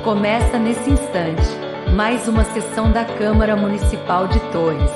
Começa nesse instante mais uma sessão da Câmara Municipal de Torres.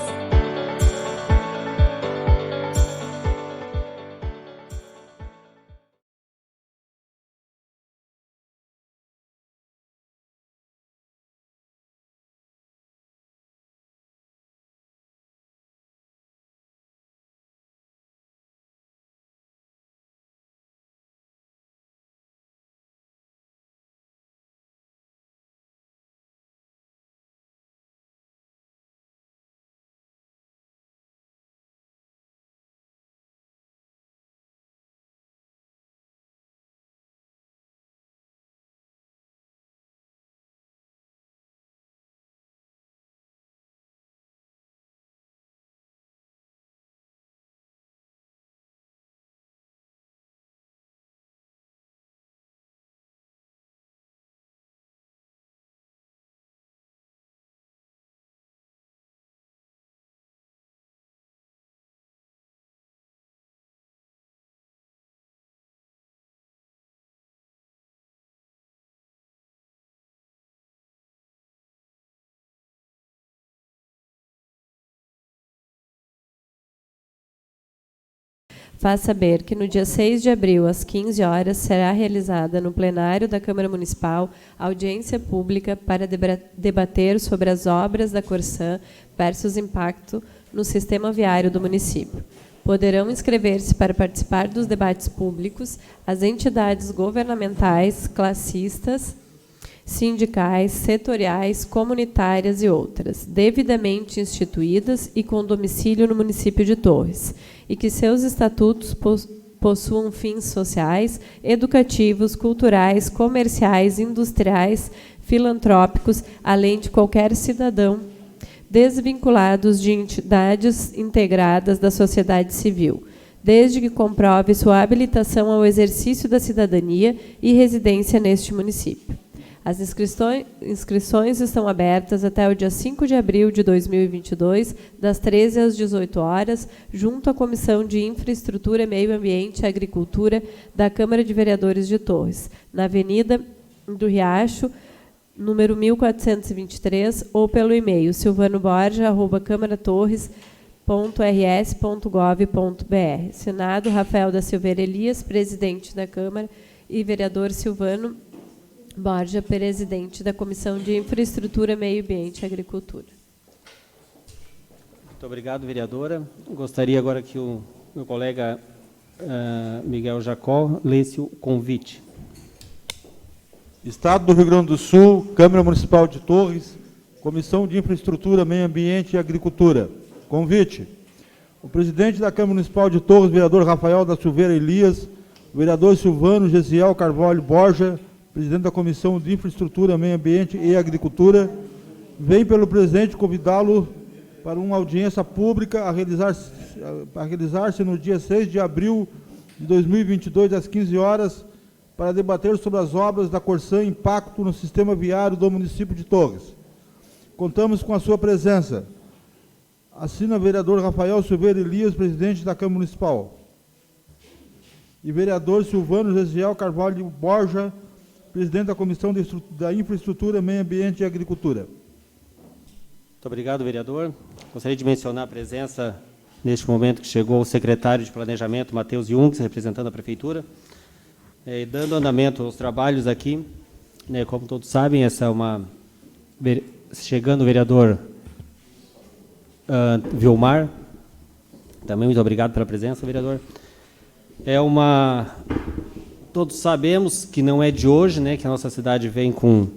Faz saber que no dia 6 de abril, às 15 horas, será realizada no plenário da Câmara Municipal audiência pública para debater sobre as obras da Corsã versus impacto no sistema viário do município. Poderão inscrever-se para participar dos debates públicos as entidades governamentais, classistas, sindicais, setoriais, comunitárias e outras, devidamente instituídas e com domicílio no município de Torres, e que seus estatutos possuam fins sociais, educativos, culturais, comerciais, industriais, filantrópicos, além de qualquer cidadão desvinculados de entidades integradas da sociedade civil, desde que comprove sua habilitação ao exercício da cidadania e residência neste município. As inscrições estão abertas até o dia 5 de abril de 2022, das 13 às 18 horas, junto à Comissão de Infraestrutura, Meio Ambiente e Agricultura da Câmara de Vereadores de Torres, na Avenida do Riacho, número 1423, ou pelo e-mail silvanoborja@câmaratorres.rs.gov.br. Assinado Rafael da Silveira Elias, presidente da Câmara, e vereador Silvano Borja, presidente da Comissão de Infraestrutura, Meio Ambiente e Agricultura. Muito obrigado, vereadora. Gostaria agora que o meu colega Miguel Jacó lesse o convite. Estado do Rio Grande do Sul, Câmara Municipal de Torres, Comissão de Infraestrutura, Meio Ambiente e Agricultura. Convite. O presidente da Câmara Municipal de Torres, vereador Rafael da Silveira Elias, o vereador Silvano Gesiel Carvalho Borja, presidente da Comissão de Infraestrutura, Meio Ambiente e Agricultura, vem pelo presente convidá-lo para uma audiência pública a realizar-se no dia 6 de abril de 2022, às 15 horas, para debater sobre as obras da Corsã impacto no sistema viário do município de Torres. Contamos com a sua presença. Assina vereador Rafael Silveira Elias, presidente da Câmara Municipal. E vereador Silvano Gesiel Carvalho Borja, presidente da Comissão da Infraestrutura, Meio Ambiente e Agricultura. Muito obrigado, vereador. Gostaria de mencionar a presença, neste momento, que chegou o secretário de Planejamento, Matheus Jungs, representando a Prefeitura, dando andamento aos trabalhos aqui. Como todos sabem, essa é uma... Chegando o vereador Vilmar, também muito obrigado pela presença, vereador. Todos sabemos que não é de hoje, que a nossa cidade vem com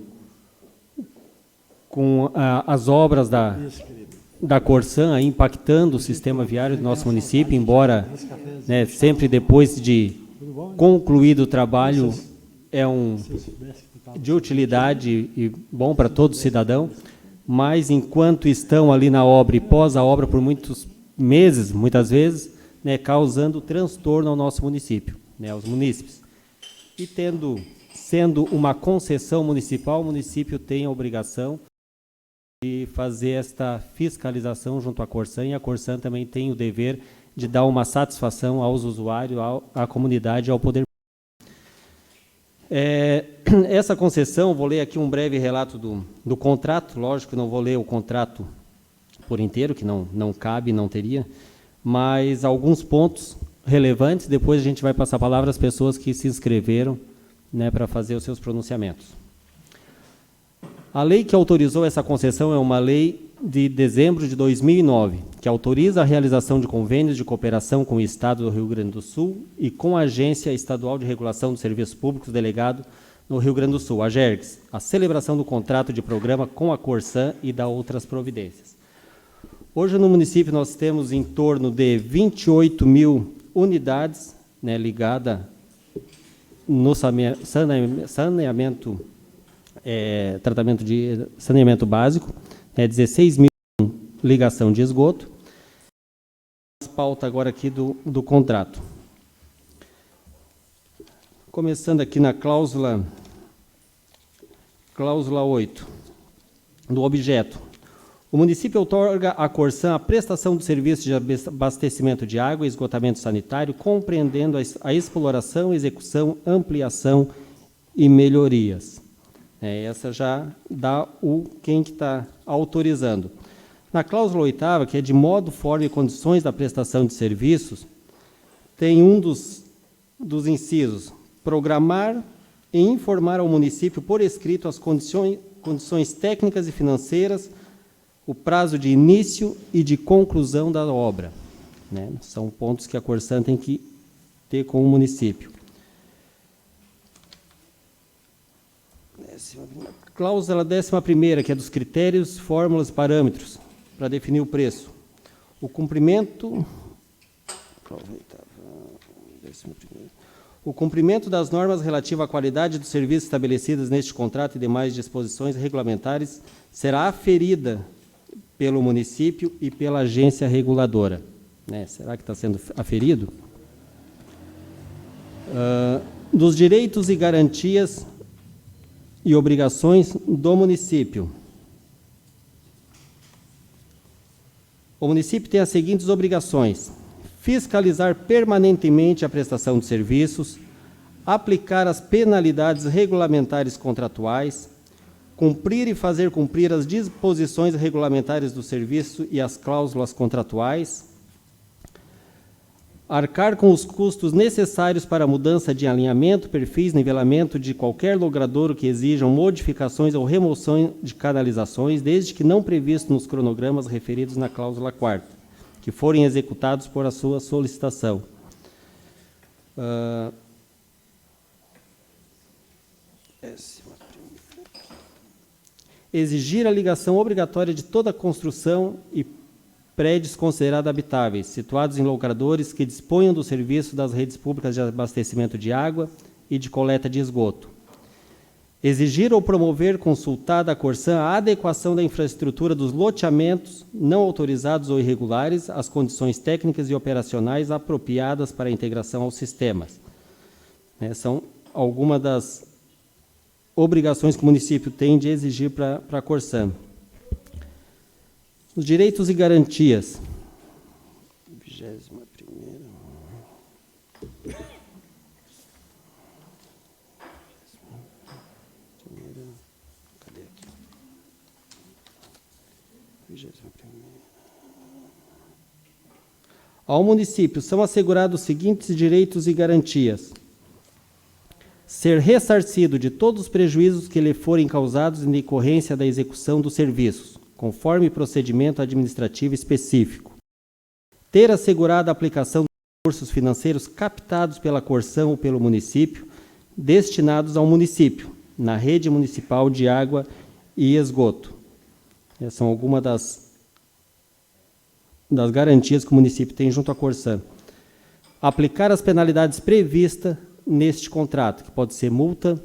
as obras da Corsã impactando o sistema viário do nosso município, embora sempre depois de concluído o trabalho de utilidade e bom para todo cidadão, mas enquanto estão ali na obra e pós a obra por muitos meses, muitas vezes, causando transtorno ao nosso município, aos munícipes. E sendo uma concessão municipal, o município tem a obrigação de fazer esta fiscalização junto à Corsã, e a Corsã também tem o dever de dar uma satisfação aos usuários, à comunidade, ao poder. essa concessão, vou ler aqui um breve relato do contrato, lógico que não vou ler o contrato por inteiro, que não cabe, não teria, mas alguns pontos relevantes, depois a gente vai passar a palavra às pessoas que se inscreveram, né, para fazer os seus pronunciamentos. A lei que autorizou essa concessão é uma lei de dezembro de 2009, que autoriza a realização de convênios de cooperação com o Estado do Rio Grande do Sul e com a Agência Estadual de Regulação dos Serviços Públicos delegado no Rio Grande do Sul, a AGERGS, a celebração do contrato de programa com a Corsan e da outras providências. Hoje no município nós temos em torno de 28 mil unidades, né, ligadas no saneamento, tratamento de saneamento básico, 16 mil ligação de esgoto. Pauta agora aqui do contrato. Começando aqui na cláusula 8 do objeto. O município outorga à Corsan a prestação de serviços de abastecimento de água e esgotamento sanitário, compreendendo a exploração, execução, ampliação e melhorias. Essa já dá quem que está autorizando. Na cláusula 8ª, que é de modo, forma e condições da prestação de serviços, tem um dos incisos: programar e informar ao município por escrito as condições técnicas e financeiras, o prazo de início e de conclusão da obra. Né? São pontos que a Corsan tem que ter com o município. Cláusula 11ª, que é dos critérios, fórmulas e parâmetros para definir o preço. O cumprimento das normas relativas à qualidade dos serviços estabelecidas neste contrato e demais disposições regulamentares será aferida pelo município e pela agência reguladora. Né? Será que está sendo aferido? Dos direitos e garantias e obrigações do município. O município tem as seguintes obrigações: fiscalizar permanentemente a prestação de serviços, aplicar as penalidades regulamentares contratuais, cumprir e fazer cumprir as disposições regulamentares do serviço e as cláusulas contratuais, arcar com os custos necessários para a mudança de alinhamento, perfis, nivelamento de qualquer logradouro que exijam modificações ou remoção de canalizações, desde que não previsto nos cronogramas referidos na cláusula 4ª, que forem executados por a sua solicitação. Exigir a ligação obrigatória de toda a construção e prédios considerados habitáveis, situados em logradores que disponham do serviço das redes públicas de abastecimento de água e de coleta de esgoto. Exigir ou promover, consultada a Corsan, a adequação da infraestrutura dos loteamentos não autorizados ou irregulares às condições técnicas e operacionais apropriadas para a integração aos sistemas. São algumas das obrigações que o município tem de exigir para a Corsan. Os direitos e garantias. 21ª. Cadê aqui? 21ª. Ao município são assegurados os seguintes direitos e garantias: ser ressarcido de todos os prejuízos que lhe forem causados em decorrência da execução dos serviços, conforme procedimento administrativo específico. Ter assegurado a aplicação de recursos financeiros captados pela Corsan ou pelo município, destinados ao município, na rede municipal de água e esgoto. Essas são algumas das garantias que o município tem junto à Corsan. Aplicar as penalidades previstas neste contrato, que pode ser multa,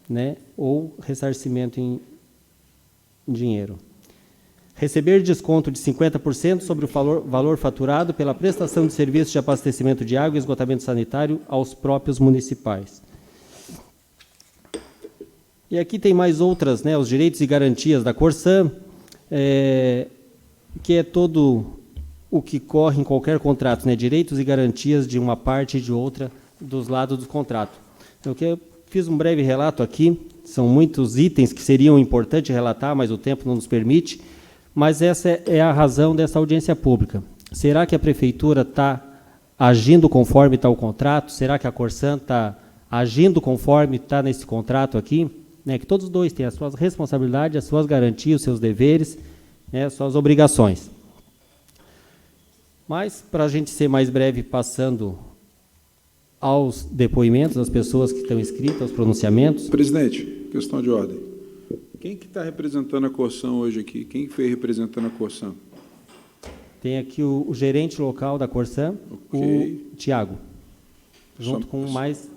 né, ou ressarcimento em dinheiro. Receber desconto de 50% sobre o valor faturado pela prestação de serviços de abastecimento de água e esgotamento sanitário aos próprios municipais. E aqui tem mais outras, né, os direitos e garantias da Corsan, que é todo o que corre em qualquer contrato, né, direitos e garantias de uma parte e de outra dos lados do contrato. Eu fiz um breve relato aqui, são muitos itens que seriam importantes relatar, mas o tempo não nos permite, mas essa é a razão dessa audiência pública. Será que a Prefeitura está agindo conforme está o contrato? Será que a Corsan está agindo conforme está nesse contrato aqui? Né, que todos os dois têm as suas responsabilidades, as suas garantias, os seus deveres, né, as suas obrigações. Mas, para a gente ser mais breve, passando aos depoimentos das pessoas que estão inscritas, aos pronunciamentos. Presidente, questão de ordem. Quem que está representando a Corsan hoje aqui? Quem que foi representando a Corsan? Tem aqui o gerente local da Corsan, Okay. o Tiago, junto com mais...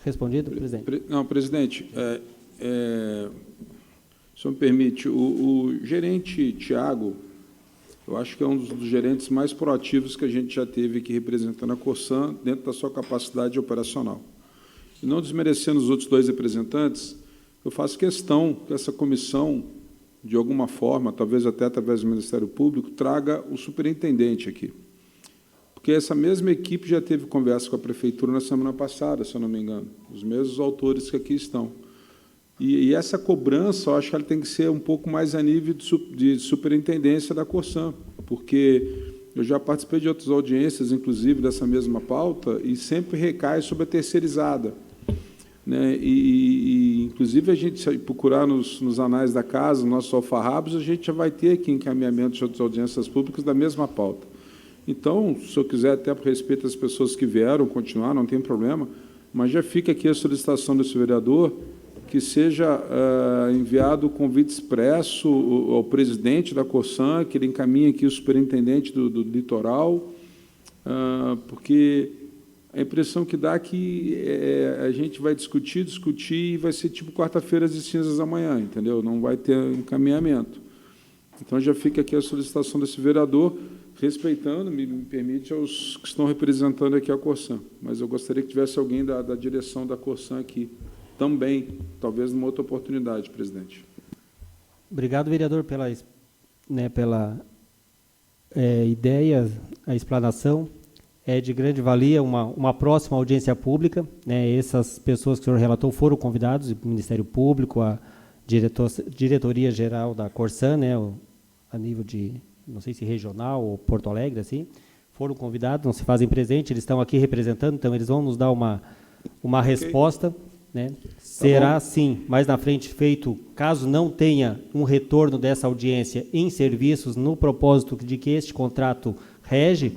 Respondido, presidente? Não, presidente, o senhor me permite, o gerente Tiago, eu acho que é um dos gerentes mais proativos que a gente já teve aqui representando a Corsan dentro da sua capacidade operacional. E não desmerecendo os outros dois representantes, eu faço questão que essa comissão, de alguma forma, talvez até através do Ministério Público, traga o superintendente aqui. Porque essa mesma equipe já teve conversa com a Prefeitura na semana passada, se eu não me engano, os mesmos autores que aqui estão. E essa cobrança, eu acho que ela tem que ser um pouco mais a nível de superintendência da Corsan, porque eu já participei de outras audiências, inclusive, dessa mesma pauta, e sempre recai sobre a terceirizada. Né? Inclusive, a gente, se procurar nos anais da casa, nos nossos alfarrábios, a gente já vai ter aqui encaminhamentos de outras audiências públicas da mesma pauta. Então, se eu quiser, até por respeito às pessoas que vieram continuar, não tem problema, mas já fica aqui a solicitação desse vereador que seja enviado o convite expresso ao presidente da Corsan, que ele encaminhe aqui o superintendente do litoral, porque a impressão que dá é que a gente vai discutir e vai ser tipo quarta-feira de cinzas amanhã, entendeu? Não vai ter encaminhamento. Então, já fica aqui a solicitação desse vereador, respeitando, me permite, aos que estão representando aqui a Corsan. Mas eu gostaria que tivesse alguém da direção da Corsan aqui também, talvez numa outra oportunidade, presidente. Obrigado, vereador, pela ideia, a explanação. É de grande valia uma próxima audiência pública. Né, essas pessoas que o senhor relatou foram convidados, o Ministério Público, a diretoria geral da Corsan, né, a nível de, não sei se regional ou Porto Alegre, assim, foram convidados, não se fazem presente, eles estão aqui representando, então eles vão nos dar uma resposta. Né? Será, sim, mais na frente feito, caso não tenha um retorno dessa audiência em serviços, no propósito de que este contrato rege,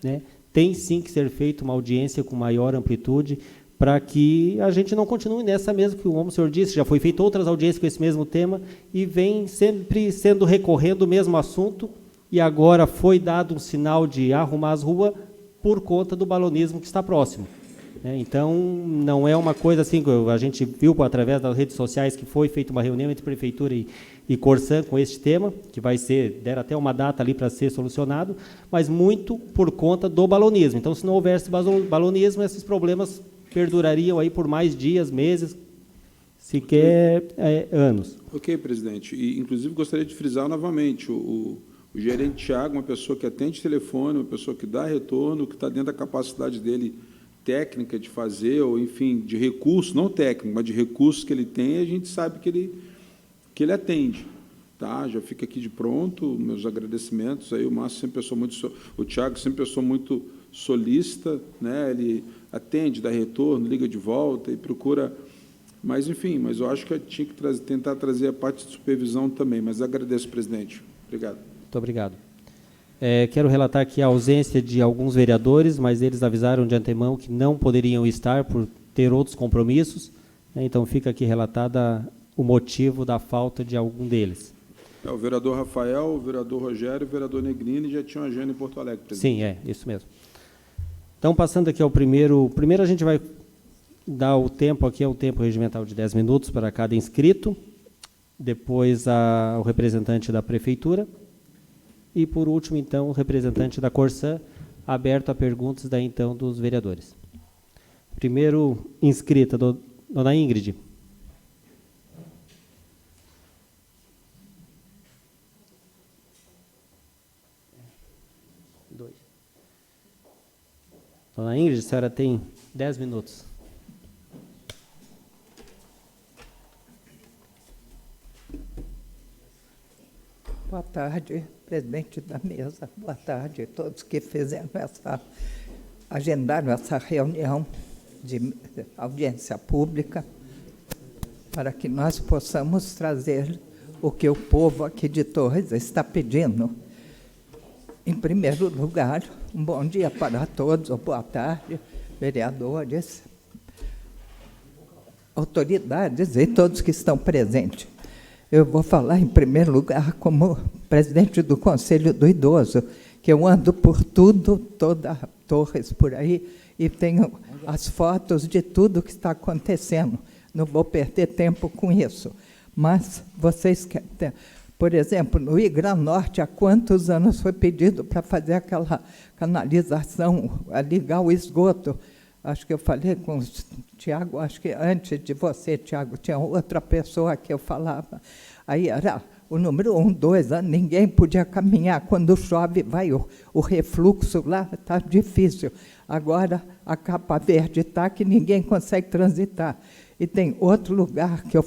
né, tem sim que ser feita uma audiência com maior amplitude, para que a gente não continue nessa mesmo, que como o senhor disse, já foi feito outras audiências com esse mesmo tema, e vem sempre recorrendo o mesmo assunto, e agora foi dado um sinal de arrumar as ruas por conta do balonismo que está próximo. Então, não é uma coisa assim, que a gente viu através das redes sociais que foi feita uma reunião entre Prefeitura e Corsan com este tema, que vai ser, deram até uma data ali para ser solucionado, mas muito por conta do balonismo. Então, se não houvesse balonismo, esses problemas perdurariam aí por mais dias, meses, sequer anos. Ok, presidente. E, inclusive, gostaria de frisar novamente, o gerente Tiago, uma pessoa que atende telefone, uma pessoa que dá retorno, que está dentro da capacidade dele técnica de fazer, ou, enfim, de recurso, não técnico, mas de recursos que ele tem, a gente sabe que ele atende. Tá? Já fica aqui de pronto, meus agradecimentos. Aí, o Márcio sempre pessoa muito, o Tiago sempre pessoa muito solícita, né? Ele atende, dá retorno, liga de volta e procura. Mas, enfim, mas eu acho que eu tinha que tentar trazer a parte de supervisão também. Mas agradeço, presidente. Obrigado. Muito obrigado. Quero relatar aqui a ausência de alguns vereadores, mas eles avisaram de antemão que não poderiam estar por ter outros compromissos. Né? Então, fica aqui relatada o motivo da falta de algum deles. O vereador Rafael, o vereador Rogério e o vereador Negrini já tinham agenda em Porto Alegre, presidente. Sim, isso mesmo. Então, passando aqui ao primeiro... Primeiro, a gente vai dar o tempo aqui, é o tempo regimental de 10 minutos para cada inscrito. Depois, o representante da Prefeitura. E, por último, então, o representante da Corsan, aberto a perguntas daí, então, dos vereadores. Primeiro inscrita, dona Ingrid. Dona Ingrid, a senhora tem 10 minutos. Boa tarde, presidente da mesa. Boa tarde a todos que agendaram essa reunião de audiência pública para que nós possamos trazer o que o povo aqui de Torres está pedindo. Em primeiro lugar, um bom dia para todos, ou boa tarde, vereadores, autoridades e todos que estão presentes. Eu vou falar, em primeiro lugar, como presidente do Conselho do Idoso, que eu ando por tudo, toda Torres por aí, e tenho as fotos de tudo que está acontecendo. Não vou perder tempo com isso. Mas vocês querem... Por exemplo, no Igra Norte, há quantos anos foi pedido para fazer aquela canalização, a ligar o esgoto? Acho que eu falei com o Tiago, acho que antes de você, Tiago, tinha outra pessoa que eu falava. Aí era o número 1, 2 anos, ninguém podia caminhar. Quando chove, vai o refluxo lá, está difícil. Agora, a capa verde está que ninguém consegue transitar. E tem outro lugar que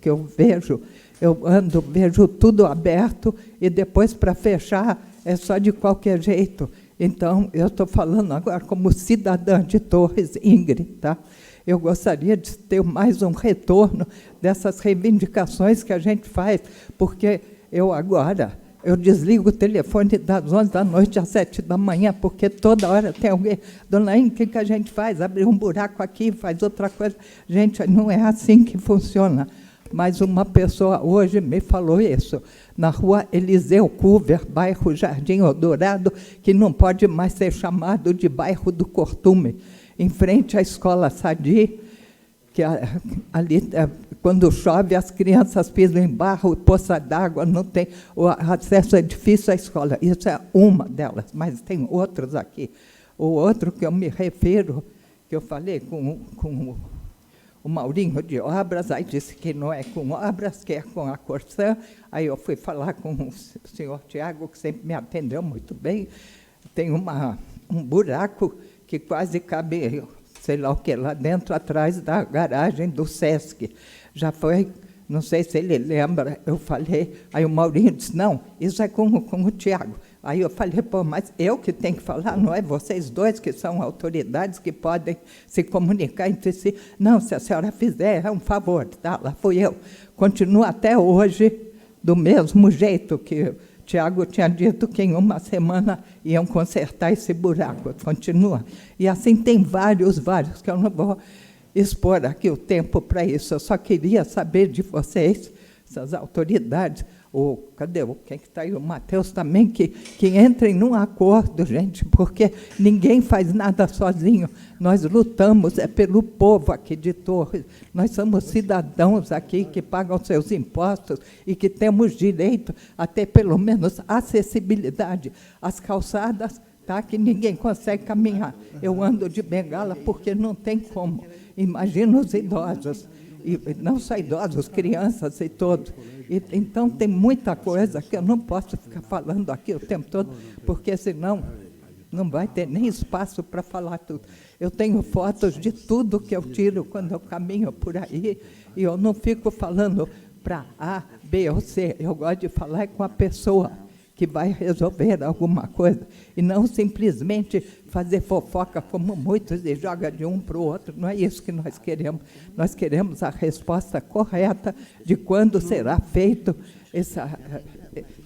eu vejo, eu ando, vejo tudo aberto, e depois, para fechar, é só de qualquer jeito. Então, eu estou falando agora como cidadã de Torres, Ingrid, tá? Eu gostaria de ter mais um retorno dessas reivindicações que a gente faz, porque eu desligo o telefone das 11 da noite às 7 da manhã, porque toda hora tem alguém, dona Ingrid, o que a gente faz? Abre um buraco aqui, faz outra coisa. Gente, não é assim que funciona. Mas uma pessoa hoje me falou isso, na rua Eliseu Cuver, bairro Jardim Eldorado, que não pode mais ser chamado de bairro do Cortume, em frente à escola Sadi, que ali, quando chove, as crianças pisam em barro, poça d'água, não tem, o acesso é difícil à escola. Isso é uma delas, mas tem outras aqui. O outro que eu me refiro, que eu falei com o Maurinho de Obras, aí disse que não é com obras, que é com a Corsã. Aí eu fui falar com o senhor Tiago, que sempre me atendeu muito bem. Tem um buraco que quase cabe, sei lá o que, lá dentro, atrás da garagem do Sesc. Já foi, não sei se ele lembra, eu falei, aí o Maurinho disse, não, isso é com o Tiago. Aí eu falei, pô, mas eu que tenho que falar, não é vocês dois que são autoridades que podem se comunicar entre si. Não, se a senhora fizer, é um favor, tá? Lá fui eu. Continua até hoje do mesmo jeito que o Tiago tinha dito que em uma semana iam consertar esse buraco. Continua. E assim tem vários, que eu não vou expor aqui o tempo para isso. Eu só queria saber de vocês, essas autoridades, quem que está aí? O Matheus também, que entrem num acordo, gente, porque ninguém faz nada sozinho. Nós lutamos, é pelo povo aqui de Torres. Nós somos cidadãos aqui que pagam seus impostos e que temos direito a ter, pelo menos, acessibilidade. As calçadas, tá, que ninguém consegue caminhar. Eu ando de bengala porque não tem como. Imagina os idosos. E não só idosos, crianças e todos. Então, tem muita coisa que eu não posso ficar falando aqui o tempo todo, porque senão não vai ter nem espaço para falar tudo. Eu tenho fotos de tudo que eu tiro quando eu caminho por aí, e eu não fico falando para A, B ou C. Eu gosto de falar com a pessoa que vai resolver alguma coisa, e não simplesmente fazer fofoca como muitos e joga de um para o outro. Não é isso que nós queremos. Nós queremos a resposta correta de quando será feito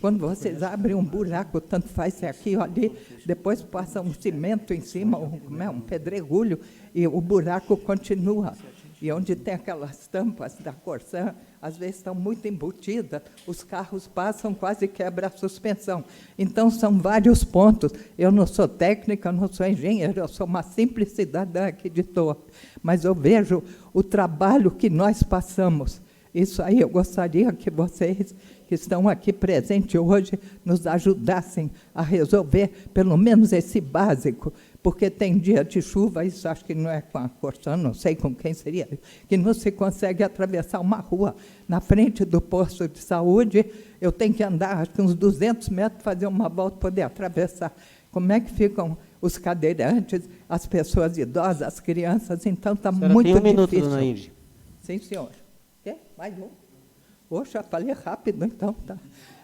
quando vocês abrem um buraco, tanto faz se aqui ou ali, depois passa um cimento em cima, um pedregulho, e o buraco continua. E onde tem aquelas tampas da Corsã, às vezes estão muito embutidas, os carros passam, quase quebra a suspensão. Então, são vários pontos. Eu não sou técnica, não sou engenheiro, eu sou uma simples cidadã aqui de Torres, mas eu vejo o trabalho que nós passamos. Isso aí eu gostaria que vocês, que estão aqui presentes hoje, nos ajudassem a resolver, pelo menos esse básico, porque tem dia de chuva, isso acho que não é com a Corsã, não sei com quem seria, que não se consegue atravessar uma rua. Na frente do posto de saúde, eu tenho que andar, acho que uns 200 metros, fazer uma volta, poder atravessar. Como é que ficam os cadeirantes, as pessoas idosas, as crianças, então está muito tem um minuto, difícil. dona Ingrid. Sim, senhor. Quer? Mais um? Poxa, falei rápido, então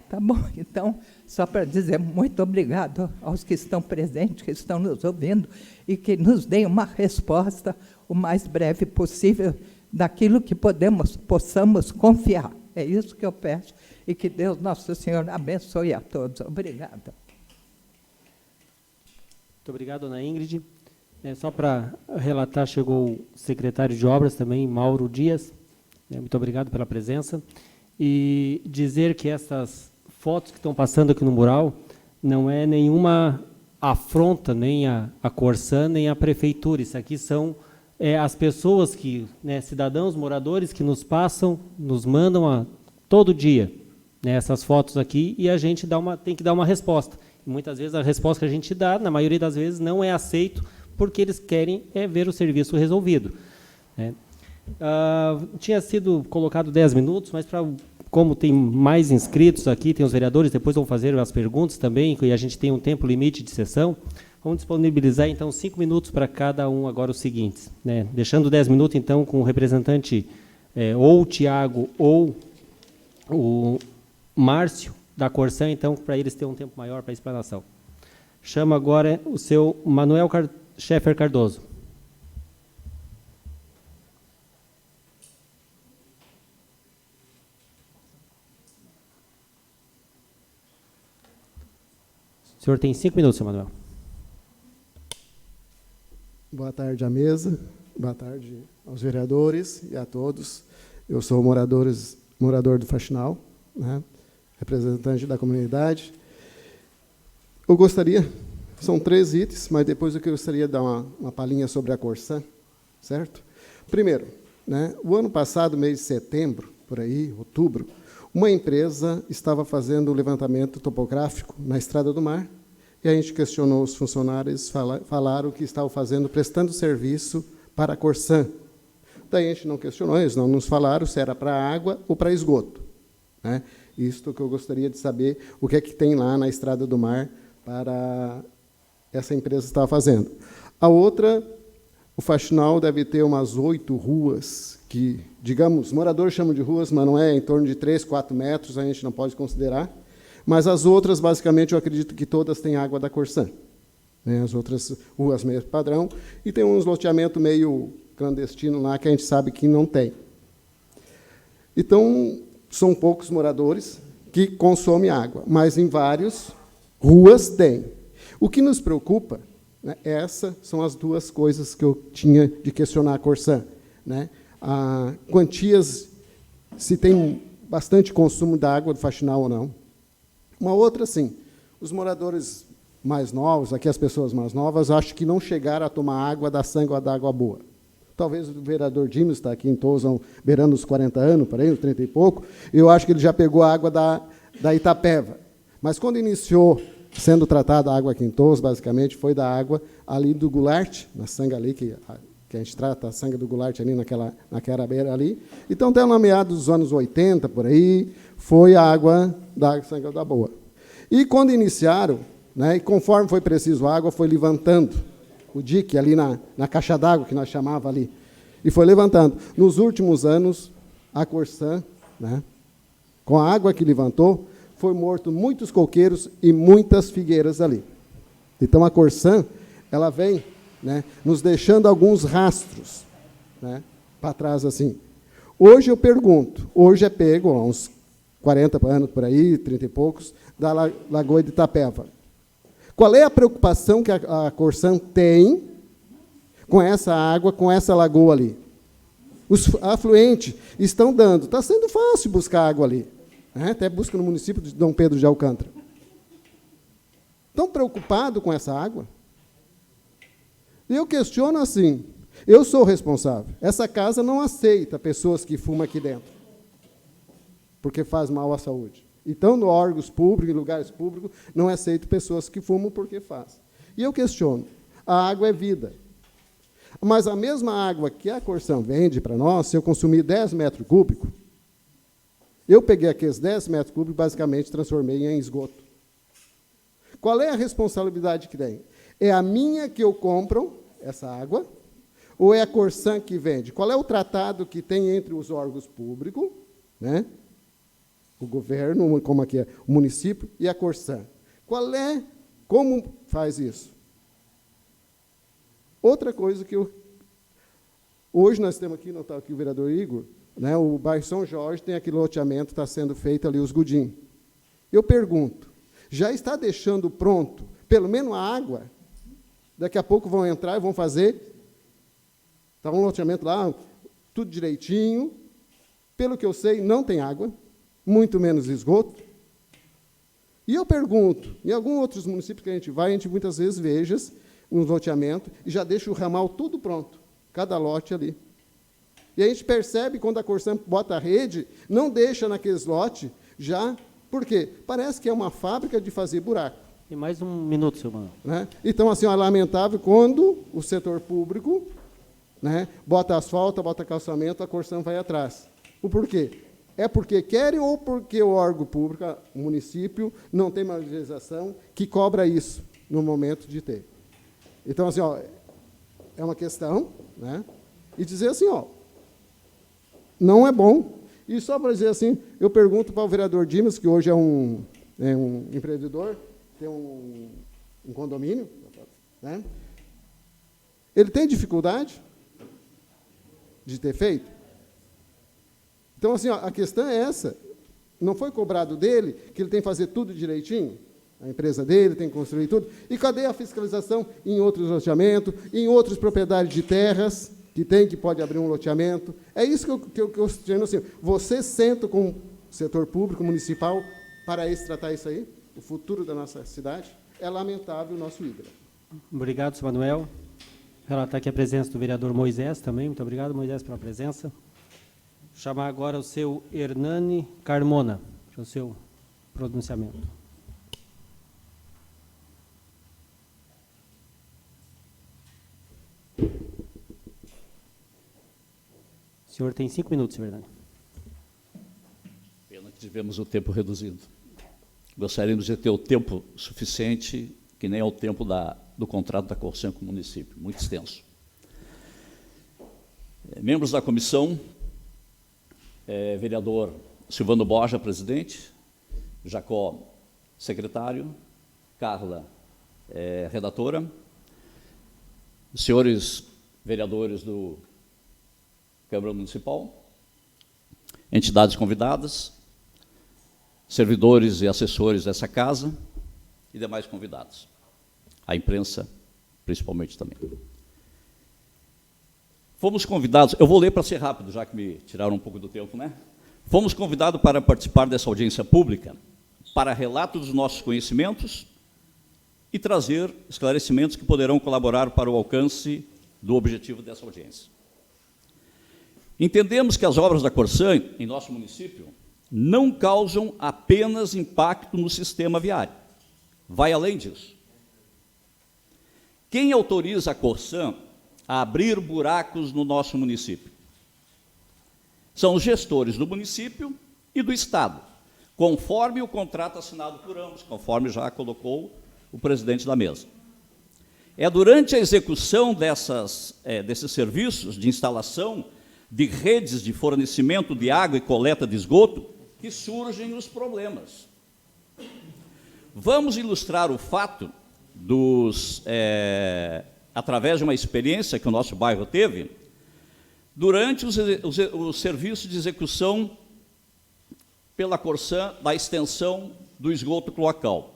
tá bom. Então, só para dizer muito obrigado aos que estão presentes, que estão nos ouvindo, e que nos deem uma resposta o mais breve possível daquilo que possamos confiar. É isso que eu peço, e que Deus Nosso Senhor abençoe a todos. Obrigada. Muito obrigado, dona Ingrid. Só para relatar, chegou o secretário de Obras também, Mauro Dias. Muito obrigado pela presença. E dizer que essas fotos que estão passando aqui no mural não é nenhuma afronta nem a Corsã, nem a prefeitura. Isso aqui são as pessoas que, cidadãos, moradores que nos passam, nos mandam todo dia essas fotos aqui, e a gente tem que dar uma resposta. E muitas vezes a resposta que a gente dá, na maioria das vezes, não é aceito, porque eles querem ver o serviço resolvido. Tinha sido colocado 10 minutos, mas como tem mais inscritos aqui, tem os vereadores, depois vão fazer as perguntas também, e a gente tem um tempo limite de sessão, vamos disponibilizar, então, 5 minutos para cada um agora os seguintes. Deixando 10 minutos, então, com o representante ou o Tiago ou o Márcio da Corsã, então, para eles terem um tempo maior para a explanação. Chamo agora o seu Manuel Scheffer Cardoso. O senhor tem 5 minutos, seu Manuel. Boa tarde à mesa, boa tarde aos vereadores e a todos. Eu sou morador do Faxinal, representante da comunidade. Eu gostaria, são 3 itens, mas depois eu gostaria de dar uma palhinha sobre a Corsã, certo? Primeiro, o ano passado, mês de setembro, por aí, outubro, uma empresa estava fazendo o levantamento topográfico na Estrada do Mar, e a gente questionou os funcionários, falaram que estavam prestando serviço para a Corsã. Daí a gente não questionou, eles não nos falaram se era para água ou para esgoto. Isto que eu gostaria de saber, o que é que tem lá na Estrada do Mar para essa empresa estar fazendo. A outra, o Faxinal deve ter umas 8 ruas, que, digamos, moradores chamam de ruas, mas não é em torno de 3, 4 metros, a gente não pode considerar. Mas as outras, basicamente, eu acredito que todas têm água da Corsã. As outras ruas mesmo padrão. E tem uns loteamentos meio clandestino lá que a gente sabe que não tem. Então, são poucos moradores que consomem água, mas em várias ruas tem. O que nos preocupa, essas são as 2 coisas que eu tinha de questionar a Corsã. Quantias, se tem bastante consumo da água do Faxinal ou não. Uma outra, sim, os moradores mais novos, aqui as pessoas mais novas, acho que não chegaram a tomar água da Sanga da Água Boa. Talvez o vereador Dimas está aqui em Tousão, beirando os 40 anos, por aí, uns 30 e pouco, eu acho que ele já pegou a água da Itapeva. Mas quando iniciou sendo tratada a água aqui em Tousão, basicamente, foi da água ali do Goulart, na Sanga ali, que a gente trata a Sanga do Goulart ali naquela beira ali. Então, até no meados dos anos 80, por aí, foi a água da Sanga da Boa. E quando iniciaram, e conforme foi preciso a água, foi levantando o dique ali na caixa d'água, que nós chamava ali, e foi levantando. Nos últimos anos, a Corsã, com a água que levantou, foi morto muitos coqueiros e muitas figueiras ali. Então, a Corsã, ela vem nos deixando alguns rastros para trás assim. Hoje eu pergunto, hoje é pego, há uns 40 anos por aí, 30 e poucos, da Lagoa de Itapeva. Qual é a preocupação que a Corsã tem com essa água, com essa lagoa ali? Os afluentes estão dando, está sendo fácil buscar água ali. Até busca no município de Dom Pedro de Alcântara. Estão preocupados com essa água? E eu questiono assim, eu sou responsável. Essa casa não aceita pessoas que fumam aqui dentro, porque faz mal à saúde. Então, no órgãos públicos, em lugares públicos, não aceito pessoas que fumam porque faz. E eu questiono, a água é vida. Mas a mesma água que a Corsã vende para nós, se eu consumir 10 metros cúbicos, eu peguei aqueles 10 metros cúbicos e, basicamente, transformei em esgoto. Qual é a responsabilidade que tem? É a minha que eu compro, essa água, ou é a Corsan que vende? Qual é o tratado que tem entre os órgãos públicos, né? O governo, como aqui é, o município, e a Corsan? Como faz isso? Outra coisa que hoje nós temos aqui, não está aqui o vereador Igor, né, o bairro São Jorge tem aquele loteamento, está sendo feito ali, os Gudim. Eu pergunto, já está deixando pronto, pelo menos a água? Daqui a pouco vão entrar e vão fazer. Está um loteamento lá, tudo direitinho. Pelo que eu sei, não tem água, muito menos esgoto. E eu pergunto, em alguns outros municípios que a gente muitas vezes veja um loteamento e já deixa o ramal tudo pronto, cada lote ali. E a gente percebe, quando a Corsan bota a rede, não deixa naqueles lotes já. Por quê? Parece que é uma fábrica de fazer buraco. E mais um minuto, seu Manuel. Né? Então, assim, é lamentável quando o setor público, né, bota asfalto, bota calçamento, a Corsan vai atrás. O porquê? É porque querem ou porque o órgão público, o município, não tem uma legislação que cobra isso no momento de ter. Então, assim, ó, é uma questão, né? E dizer assim, ó, não é bom. E só para dizer assim, eu pergunto para o vereador Dimas, que hoje é um empreendedor, tem um condomínio, né? Ele tem dificuldade de ter feito? Então, assim, ó, a questão é essa. Não foi cobrado dele que ele tem que fazer tudo direitinho? A empresa dele tem que construir tudo. E cadê a fiscalização em outros loteamentos, em outras propriedades de terras, que pode abrir um loteamento? É isso que eu estou dizendo assim. Você senta com o setor público, municipal, para tratar isso aí? O futuro da nossa cidade? É lamentável o nosso Ibra. Obrigado, senhor Manuel. Relatar aqui a presença do vereador Moisés também. Muito obrigado, Moisés, pela presença. Vou chamar agora o seu Hernani Carmona, para o seu pronunciamento. O senhor tem 5 minutos, senhor Hernani. Pena que tivemos o tempo reduzido. Gostaríamos de ter o tempo suficiente, que nem é o tempo do contrato da Corsan com o município, muito extenso. Membros da comissão, vereador Silvano Borja, presidente, Jacó, secretário, Carla, redatora, senhores vereadores do Câmara Municipal, entidades convidadas, servidores e assessores dessa casa e demais convidados. A imprensa, principalmente, também. Fomos convidados, eu vou ler para ser rápido, já que me tiraram um pouco do tempo, né? Fomos convidados para participar dessa audiência pública, para relato dos nossos conhecimentos e trazer esclarecimentos que poderão colaborar para o alcance do objetivo dessa audiência. Entendemos que as obras da Corsan, em nosso município, não causam apenas impacto no sistema viário. Vai além disso. Quem autoriza a Corsan a abrir buracos no nosso município? São os gestores do município e do Estado, conforme o contrato assinado por ambos, conforme já colocou o presidente da mesa. É durante a execução desses serviços de instalação de redes de fornecimento de água e coleta de esgoto que surgem os problemas. Vamos ilustrar o fato através de uma experiência que o nosso bairro teve, durante os serviços de execução pela Corsan da extensão do esgoto cloacal.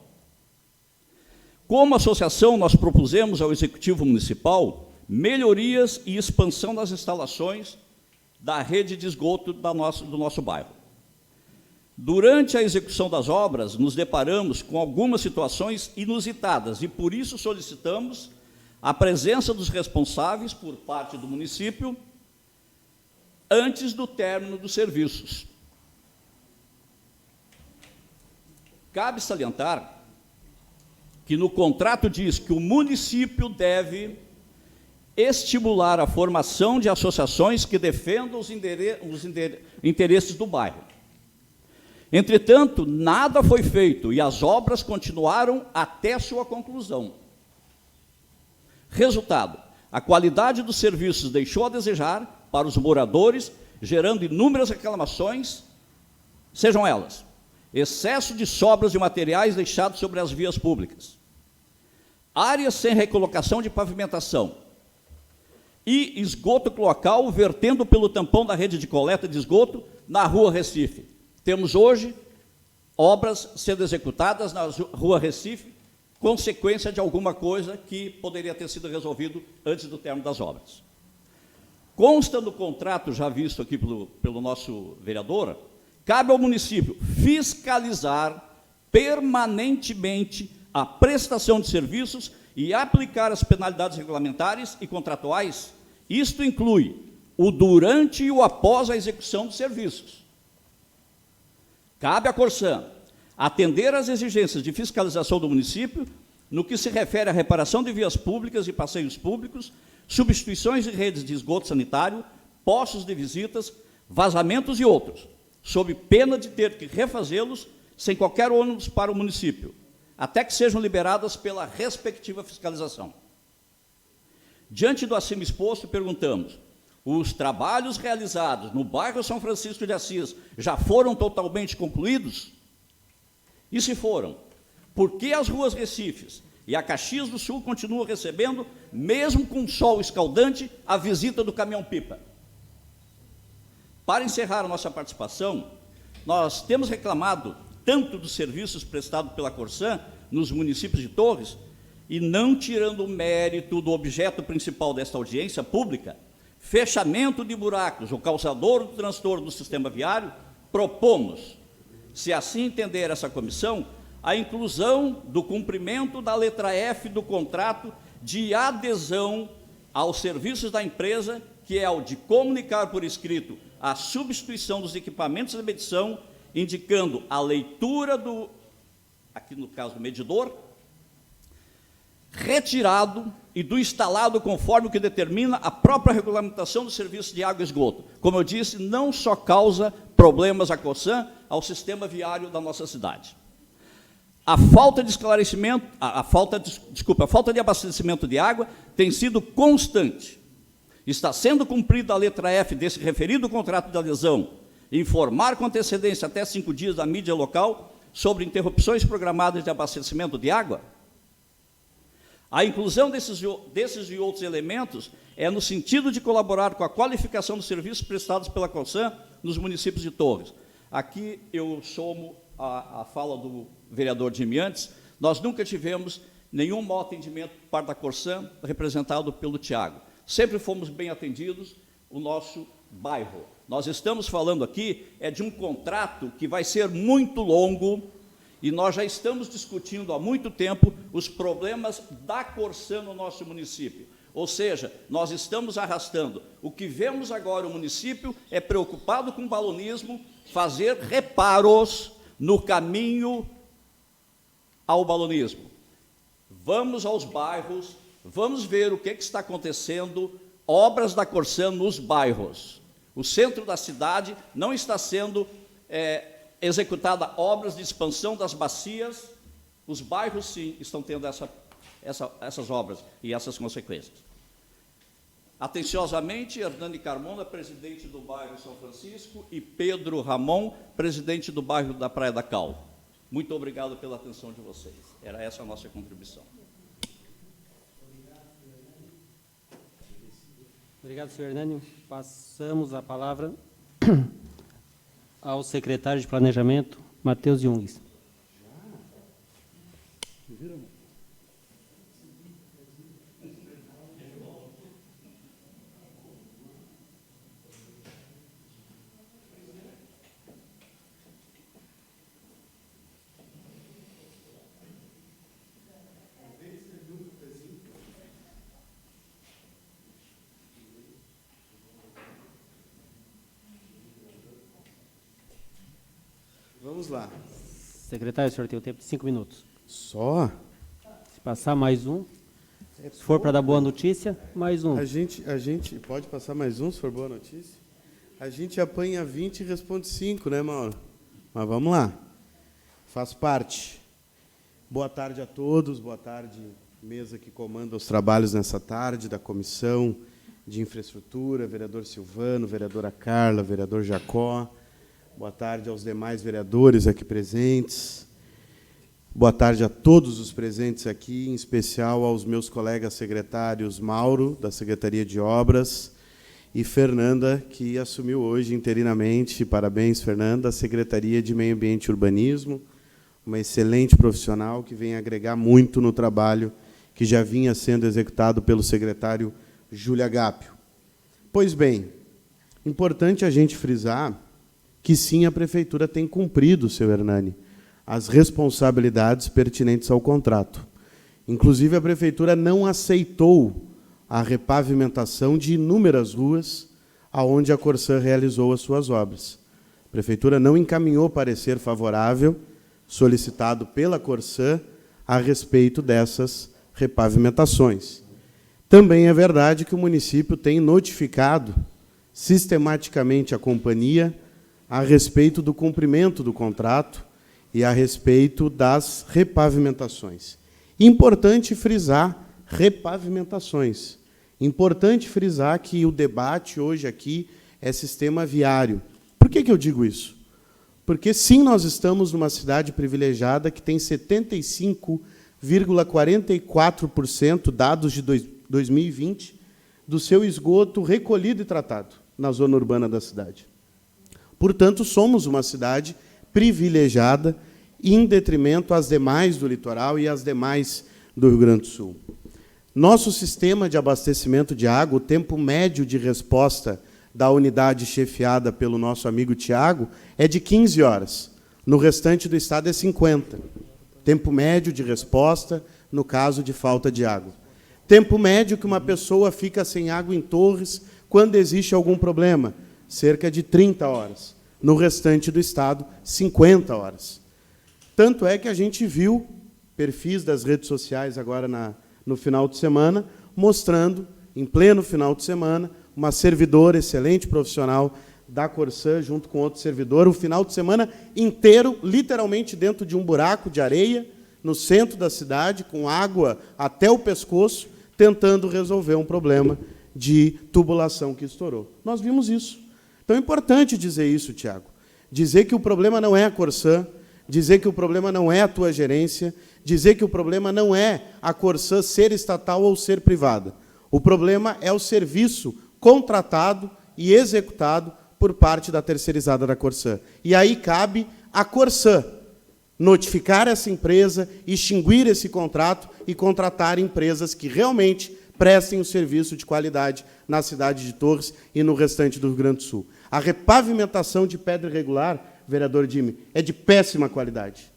Como associação, nós propusemos ao Executivo Municipal melhorias e expansão das instalações da rede de esgoto do nosso bairro. Durante a execução das obras, nos deparamos com algumas situações inusitadas e, por isso, solicitamos a presença dos responsáveis por parte do município antes do término dos serviços. Cabe salientar que no contrato diz que o município deve estimular a formação de associações que defendam os interesses do bairro. Entretanto, nada foi feito e as obras continuaram até sua conclusão. Resultado, a qualidade dos serviços deixou a desejar para os moradores, gerando inúmeras reclamações, sejam elas excesso de sobras de materiais deixados sobre as vias públicas, áreas sem recolocação de pavimentação e esgoto cloacal vertendo pelo tampão da rede de coleta de esgoto na Rua Recife. Temos hoje obras sendo executadas na Rua Recife, consequência de alguma coisa que poderia ter sido resolvido antes do término das obras. Consta no contrato já visto aqui pelo nosso vereador, cabe ao município fiscalizar permanentemente a prestação de serviços e aplicar as penalidades regulamentares e contratuais. Isto inclui o durante e o após a execução dos serviços. Cabe à Corsan atender às exigências de fiscalização do município no que se refere à reparação de vias públicas e passeios públicos, substituições de redes de esgoto sanitário, postos de visitas, vazamentos e outros, sob pena de ter que refazê-los sem qualquer ônus para o município, até que sejam liberadas pela respectiva fiscalização. Diante do acima exposto, perguntamos: os trabalhos realizados no bairro São Francisco de Assis já foram totalmente concluídos? E se foram, por que as ruas Recifes e a Caxias do Sul continuam recebendo, mesmo com sol escaldante, a visita do caminhão-pipa? Para encerrar a nossa participação, nós temos reclamado tanto dos serviços prestados pela Corsan nos municípios de Torres, e não tirando o mérito do objeto principal desta audiência pública, fechamento de buracos, o causador do transtorno do sistema viário, propomos, se assim entender essa comissão, a inclusão do cumprimento da letra F do contrato de adesão aos serviços da empresa, que é o de comunicar por escrito a substituição dos equipamentos de medição, indicando a leitura do, aqui no caso do medidor, retirado e do instalado conforme o que determina a própria regulamentação do serviço de água e esgoto. Como eu disse, não só causa problemas à Corsan, ao sistema viário da nossa cidade. A falta de esclarecimento, a falta de abastecimento de água tem sido constante. Está sendo cumprida a letra F desse referido contrato de adesão, informar com antecedência até 5 dias da mídia local sobre interrupções programadas de abastecimento de água? A inclusão desses e outros elementos é no sentido de colaborar com a qualificação dos serviços prestados pela Corsan nos municípios de Torres. Aqui eu somo a fala do vereador Dimiantes. Nós nunca tivemos nenhum mau atendimento por parte da Corsan, representado pelo Tiago. Sempre fomos bem atendidos, o nosso bairro. Nós estamos falando aqui de um contrato que vai ser muito longo, e nós já estamos discutindo há muito tempo os problemas da Corsan no nosso município. Ou seja, nós estamos arrastando. O que vemos agora, o município é preocupado com o balonismo, fazer reparos no caminho ao balonismo. Vamos aos bairros, vamos ver o que está acontecendo, obras da Corsan nos bairros. O centro da cidade não está sendo executada obras de expansão das bacias, os bairros, sim, estão tendo essas obras e essas consequências. Atenciosamente, Hernani Carmona, presidente do bairro São Francisco, e Pedro Ramon, presidente do bairro da Praia da Cal. Muito obrigado pela atenção de vocês. Era essa a nossa contribuição. Obrigado, senhor Hernani. Passamos a palavra ao secretário de Planejamento, Matheus Jungues. Vamos lá. Secretário, o senhor tem o tempo de 5 minutos. Só? Se passar mais um, se for para dar boa notícia, mais um. A gente pode passar mais um, se for boa notícia? A gente apanha 20 e responde 5, né, Mauro? Mas vamos lá. Faz parte. Boa tarde a todos, boa tarde, mesa que comanda os trabalhos nessa tarde, da Comissão de Infraestrutura, vereador Silvano, vereadora Carla, vereador Jacó. Boa tarde aos demais vereadores aqui presentes. Boa tarde a todos os presentes aqui, em especial aos meus colegas secretários Mauro, da Secretaria de Obras, e Fernanda, que assumiu hoje interinamente, parabéns, Fernanda, a Secretaria de Meio Ambiente e Urbanismo, uma excelente profissional que vem agregar muito no trabalho que já vinha sendo executado pelo secretário Júlia Gápio. Pois bem, importante a gente frisar que, sim, a Prefeitura tem cumprido, seu Hernani, as responsabilidades pertinentes ao contrato. Inclusive, a Prefeitura não aceitou a repavimentação de inúmeras ruas aonde a Corsã realizou as suas obras. A Prefeitura não encaminhou parecer favorável solicitado pela Corsã a respeito dessas repavimentações. Também é verdade que o município tem notificado sistematicamente a companhia a respeito do cumprimento do contrato e a respeito das repavimentações. Importante frisar repavimentações. Importante frisar que o debate hoje aqui é sistema viário. Por que eu digo isso? Porque, sim, nós estamos numa cidade privilegiada que tem 75,44%, dados de 2020, do seu esgoto recolhido e tratado na zona urbana da cidade. Portanto, somos uma cidade privilegiada em detrimento às demais do litoral e às demais do Rio Grande do Sul. Nosso sistema de abastecimento de água, o tempo médio de resposta da unidade chefiada pelo nosso amigo Tiago, é de 15 horas. No restante do estado é 50. Tempo médio de resposta no caso de falta de água. Tempo médio que uma pessoa fica sem água em Torres quando existe algum problema, cerca de 30 horas. No restante do estado, 50 horas. Tanto é que a gente viu perfis das redes sociais agora no final de semana, mostrando, em pleno final de semana, uma servidora excelente profissional da Corsã, junto com outro servidor, o final de semana inteiro, literalmente dentro de um buraco de areia, no centro da cidade, com água até o pescoço, tentando resolver um problema de tubulação que estourou. Nós vimos isso. Então é importante dizer isso, Tiago. Dizer que o problema não é a Corsã, dizer que o problema não é a tua gerência, dizer que o problema não é a Corsã ser estatal ou ser privada. O problema é o serviço contratado e executado por parte da terceirizada da Corsã. E aí cabe à Corsã notificar essa empresa, extinguir esse contrato e contratar empresas que realmente prestem o serviço de qualidade na cidade de Torres e no restante do Rio Grande do Sul. A repavimentação de pedra irregular, vereador Dime, é de péssima qualidade.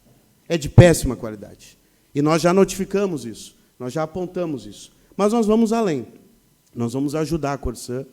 É de péssima qualidade. E nós já notificamos isso, nós já apontamos isso. Mas nós vamos além. Nós vamos ajudar a Corsã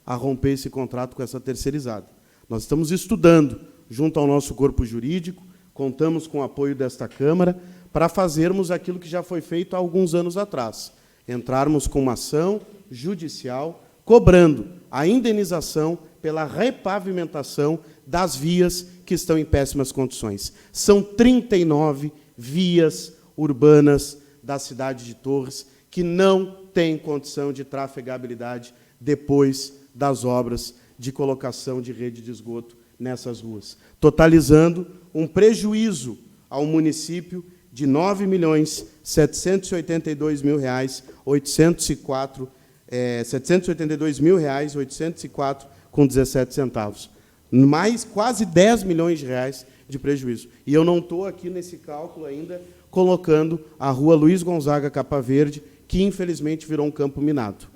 a romper esse contrato com essa terceirizada. Nós estamos estudando, junto ao nosso corpo jurídico, contamos com o apoio desta Câmara, para fazermos aquilo que já foi feito há alguns anos atrás. Entrarmos com uma ação judicial, cobrando a indenização pela repavimentação das vias que estão em péssimas condições. São 39 vias urbanas da cidade de Torres que não têm condição de trafegabilidade depois das obras de colocação de rede de esgoto nessas ruas, totalizando um prejuízo ao município de R$ 782.804,17 mais quase 10 milhões de reais de prejuízo. E eu não estou aqui nesse cálculo ainda colocando a rua Luiz Gonzaga Capa Verde, que infelizmente virou um campo minado.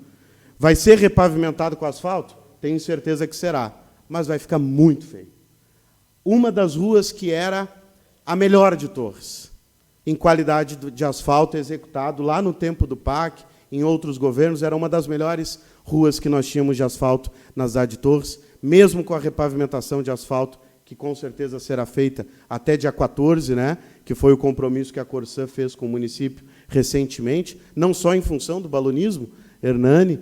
Vai ser repavimentado com asfalto? Tenho certeza que será, mas vai ficar muito feio. Uma das ruas que era a melhor de Torres, em qualidade de asfalto executado lá no tempo do PAC, em outros governos, era uma das melhores ruas que nós tínhamos de asfalto na cidade de Torres, mesmo com a repavimentação de asfalto, que com certeza será feita até dia 14, né, que foi o compromisso que a Corsã fez com o município recentemente, não só em função do balonismo, Hernani,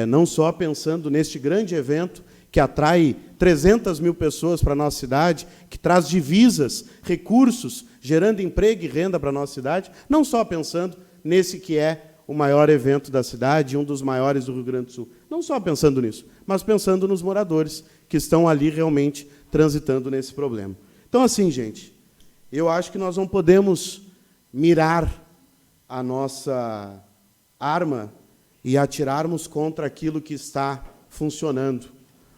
não só pensando neste grande evento que atrai 300 mil pessoas para a nossa cidade, que traz divisas, recursos, gerando emprego e renda para a nossa cidade, não só pensando nesse que é o maior evento da cidade, um dos maiores do Rio Grande do Sul. Não só pensando nisso, mas pensando nos moradores que estão ali realmente transitando nesse problema. Então, assim, gente, eu acho que nós não podemos mirar a nossa arma e atirarmos contra aquilo que está funcionando.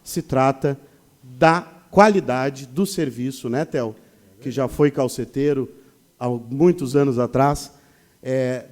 Se trata da qualidade do serviço, né, Theo? Que já foi calceteiro há muitos anos atrás,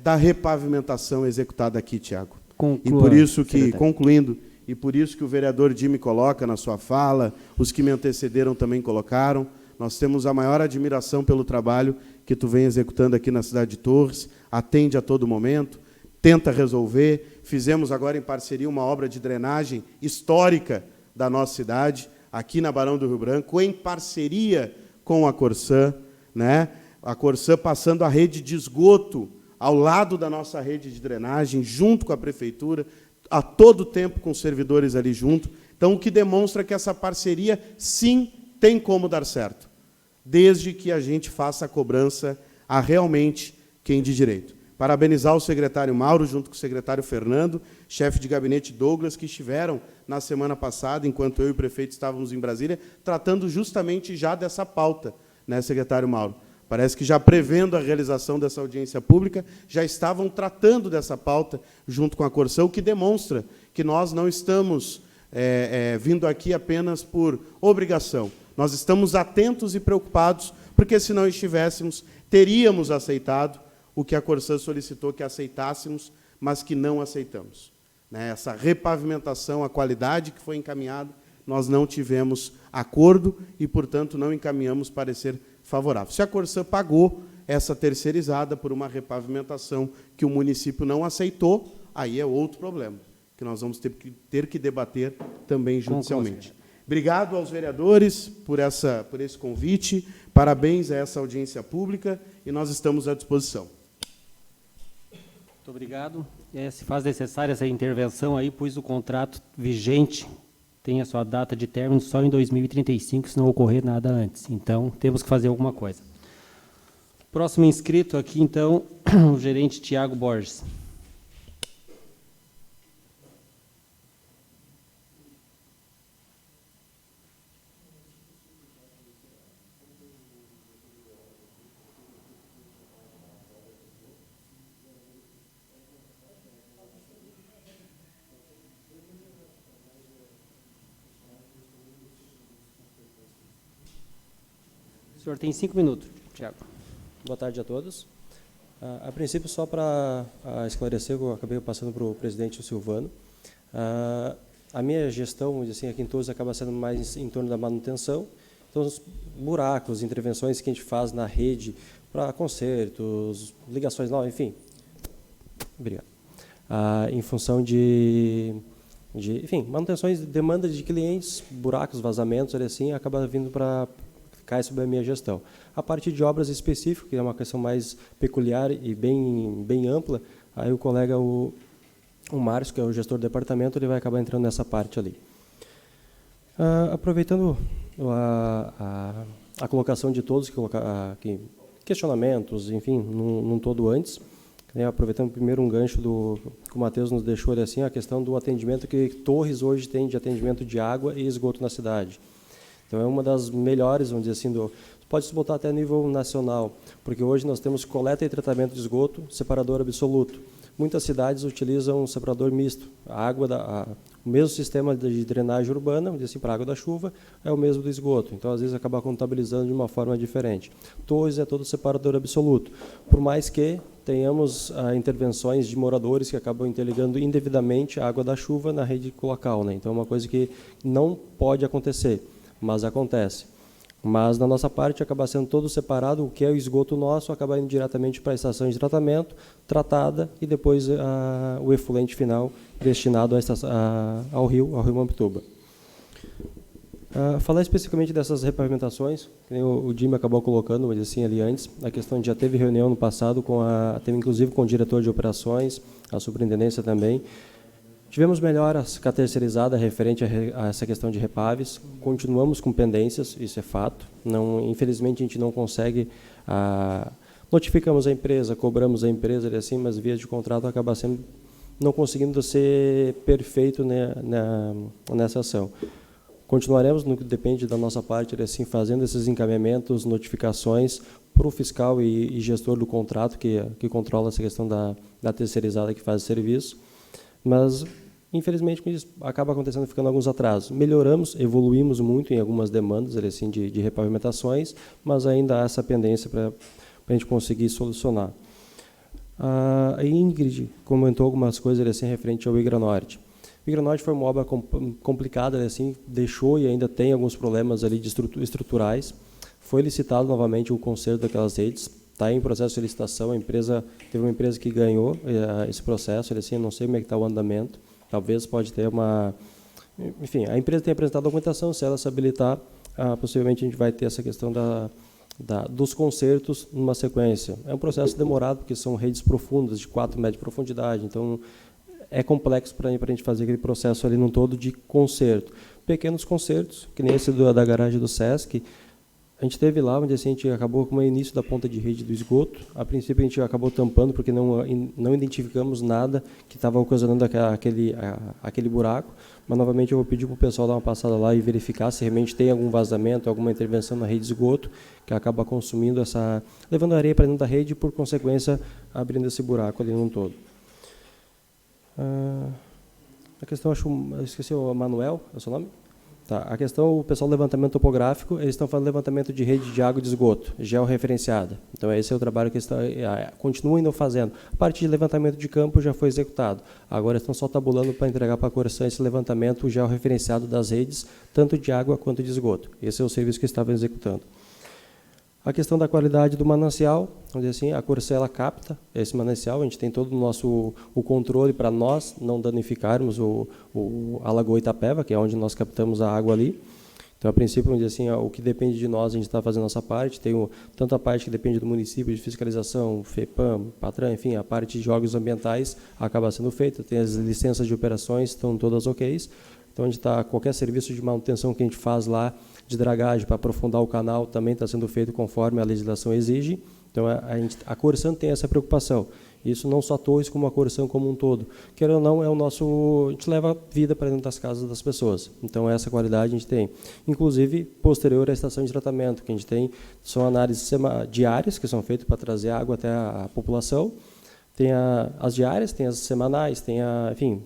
da repavimentação executada aqui, Tiago. E por isso que, concluindo, e por isso que o vereador Jimmy coloca na sua fala, os que me antecederam também colocaram, nós temos a maior admiração pelo trabalho que tu vem executando aqui na cidade de Torres, atende a todo momento, tenta resolver. Fizemos agora em parceria uma obra de drenagem histórica da nossa cidade, aqui na Barão do Rio Branco, em parceria com a Corsã, né? A Corsã passando a rede de esgoto ao lado da nossa rede de drenagem, junto com a prefeitura, a todo tempo com os servidores ali junto. Então, o que demonstra que essa parceria, sim, tem como dar certo, desde que a gente faça a cobrança a realmente quem de direito. Parabenizar o secretário Mauro, junto com o secretário Fernando, chefe de gabinete Douglas, que estiveram na semana passada, enquanto eu e o prefeito estávamos em Brasília, tratando justamente já dessa pauta, né, secretário Mauro? Parece que já prevendo a realização dessa audiência pública, já estavam tratando dessa pauta junto com a Corsã, o que demonstra que nós não estamos vindo aqui apenas por obrigação. Nós estamos atentos e preocupados, porque, se não estivéssemos, teríamos aceitado o que a Corsã solicitou que aceitássemos, mas que não aceitamos. Essa repavimentação, a qualidade que foi encaminhada, nós não tivemos acordo e, portanto, não encaminhamos parecer favorável. Se a Corsã pagou essa terceirizada por uma repavimentação que o município não aceitou, aí é outro problema, que nós vamos ter que debater também judicialmente. Obrigado aos vereadores por esse convite, parabéns a essa audiência pública e nós estamos à disposição. Muito obrigado. Se faz necessária essa intervenção aí, pois o contrato vigente tem a sua data de término só em 2035, se não ocorrer nada antes. Então, temos que fazer alguma coisa. Próximo inscrito aqui, então, o gerente Tiago Borges. O senhor tem 5 minutos, Tiago. Boa tarde a todos. A princípio, só para esclarecer, eu acabei passando para o presidente Silvano. A minha gestão, assim, aqui em Torres, acaba sendo mais em torno da manutenção. Então, os buracos, intervenções que a gente faz na rede para consertos, ligações novas, enfim. Obrigado. Em função enfim, manutenções, demanda de clientes, buracos, vazamentos, assim, acaba vindo para cai sobre a minha gestão. A partir de obras específicas, que é uma questão mais peculiar e bem ampla, aí o colega, o Márcio, que é o gestor do departamento, ele vai acabar entrando nessa parte ali. Aproveitando a colocação de todos, questionamentos, enfim, num todo antes, aproveitando primeiro um gancho que o Matheus nos deixou ali, assim, a questão do atendimento que Torres hoje tem de atendimento de água e esgoto na cidade. Então, é uma das melhores, vamos dizer assim, pode-se botar até a nível nacional, porque hoje nós temos coleta e tratamento de esgoto, separador absoluto. Muitas cidades utilizam um separador misto. A água, o mesmo sistema de drenagem urbana, vamos dizer assim, para a água da chuva, é o mesmo do esgoto. Então, às vezes, acaba contabilizando de uma forma diferente. Torres é todo separador absoluto. Por mais que tenhamos intervenções de moradores que acabam interligando indevidamente a água da chuva na rede local. Então, é uma coisa que não pode acontecer, mas acontece. Mas, na nossa parte, acaba sendo todo separado, o que é o esgoto nosso acaba indo diretamente para a estação de tratamento, tratada, e depois o efluente final destinado ao rio Mampituba. Falar especificamente dessas repavimentações, que o Jimmy acabou colocando, mas assim, ali antes, a questão de já teve reunião no passado, teve inclusive com o diretor de operações, a superintendência também. Tivemos melhoras com a terceirizada referente a essa questão de repaves. Continuamos com pendências, isso é fato. Infelizmente, a gente não consegue Notificamos a empresa, cobramos a empresa, assim, mas via de contrato acaba sendo não conseguindo ser perfeito nessa ação. Continuaremos, no que depende da nossa parte, assim, fazendo esses encaminhamentos, notificações para o fiscal e gestor do contrato, que controla essa questão da terceirizada que faz o serviço, mas, infelizmente, isso acaba acontecendo, ficando alguns atrasos. Melhoramos, evoluímos muito em algumas demandas assim, de repavimentações, mas ainda há essa pendência para a gente conseguir solucionar. A Ingrid comentou algumas coisas assim, referente ao Igra Norte. O Igra Norte foi uma obra complicada, assim, deixou e ainda tem alguns problemas ali estruturais. Foi licitado novamente o conserto daquelas redes, está em processo de licitação, teve uma empresa que ganhou esse processo, assim, não sei como é que está o andamento, talvez pode ter uma... Enfim, a empresa tem apresentado a documentação, se ela se habilitar, possivelmente a gente vai ter essa questão dos concertos numa sequência. É um processo demorado, porque são redes profundas, de 4 metros de profundidade, então é complexo para a gente fazer aquele processo ali num todo de concerto. Pequenos concertos, que nem esse da garagem do Sesc, a gente teve lá, onde assim, a gente acabou com o início da ponta de rede do esgoto. A princípio a gente acabou tampando, porque não identificamos nada que estava ocasionando aquele buraco, mas novamente eu vou pedir para o pessoal dar uma passada lá e verificar se realmente tem algum vazamento, alguma intervenção na rede de esgoto, que acaba consumindo levando areia para dentro da rede e, por consequência, abrindo esse buraco ali num todo. A questão, eu esqueci o Manuel, é o seu nome? Tá. A questão, o pessoal do levantamento topográfico, eles estão fazendo levantamento de rede de água e de esgoto, georreferenciada. Então, esse é o trabalho que eles continuam ainda fazendo. A parte de levantamento de campo já foi executado. Agora estão só tabulando para entregar para a Corsã esse levantamento georreferenciado das redes, tanto de água quanto de esgoto. Esse é o serviço que estavam executando. A questão da qualidade do manancial, vamos dizer assim, a Corsã ela capta esse manancial, a gente tem todo o controle para nós não danificarmos a Lagoa Itapeva, que é onde nós captamos a água ali. Então, a princípio, vamos dizer assim, o que depende de nós, a gente está fazendo a nossa parte, tem tanto a parte que depende do município, de fiscalização, FEPAM, PATRAN, enfim, a parte de jogos ambientais acaba sendo feita, tem as licenças de operações, estão todas ok. Então, a gente qualquer serviço de manutenção que a gente faz lá, de dragagem para aprofundar o canal, também está sendo feito conforme a legislação exige. Então, a Corsã tem essa preocupação. Isso não só Torres, como a Corsã como um todo. Querendo ou não, a gente leva vida para dentro das casas das pessoas. Então, essa qualidade a gente tem. Inclusive, posterior à estação de tratamento, que a gente tem, são análises diárias, que são feitas para trazer água até a população. Tem as diárias, tem as semanais, enfim...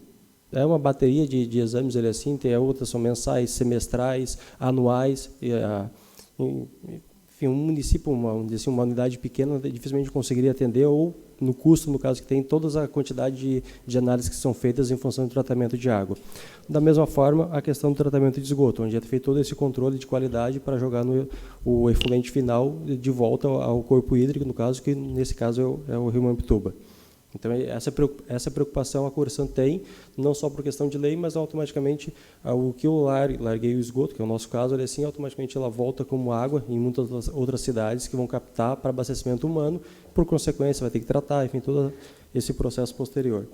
É uma bateria de exames, ele assim, tem outras, são mensais, semestrais, anuais. Enfim, um município, uma unidade pequena, dificilmente conseguiria atender, ou no custo, no caso, que tem toda a quantidade de análises que são feitas em função do tratamento de água. Da mesma forma, a questão do tratamento de esgoto, onde é feito todo esse controle de qualidade para jogar o efluente final de volta ao corpo hídrico, no caso, que nesse caso é o Rio Mampituba. Então, essa preocupação a Corsã tem, não só por questão de lei, mas automaticamente o que eu larguei o esgoto, que é o nosso caso, assim, automaticamente ela volta como água em muitas outras cidades que vão captar para abastecimento humano, por consequência vai ter que tratar, enfim, todo esse processo posterior.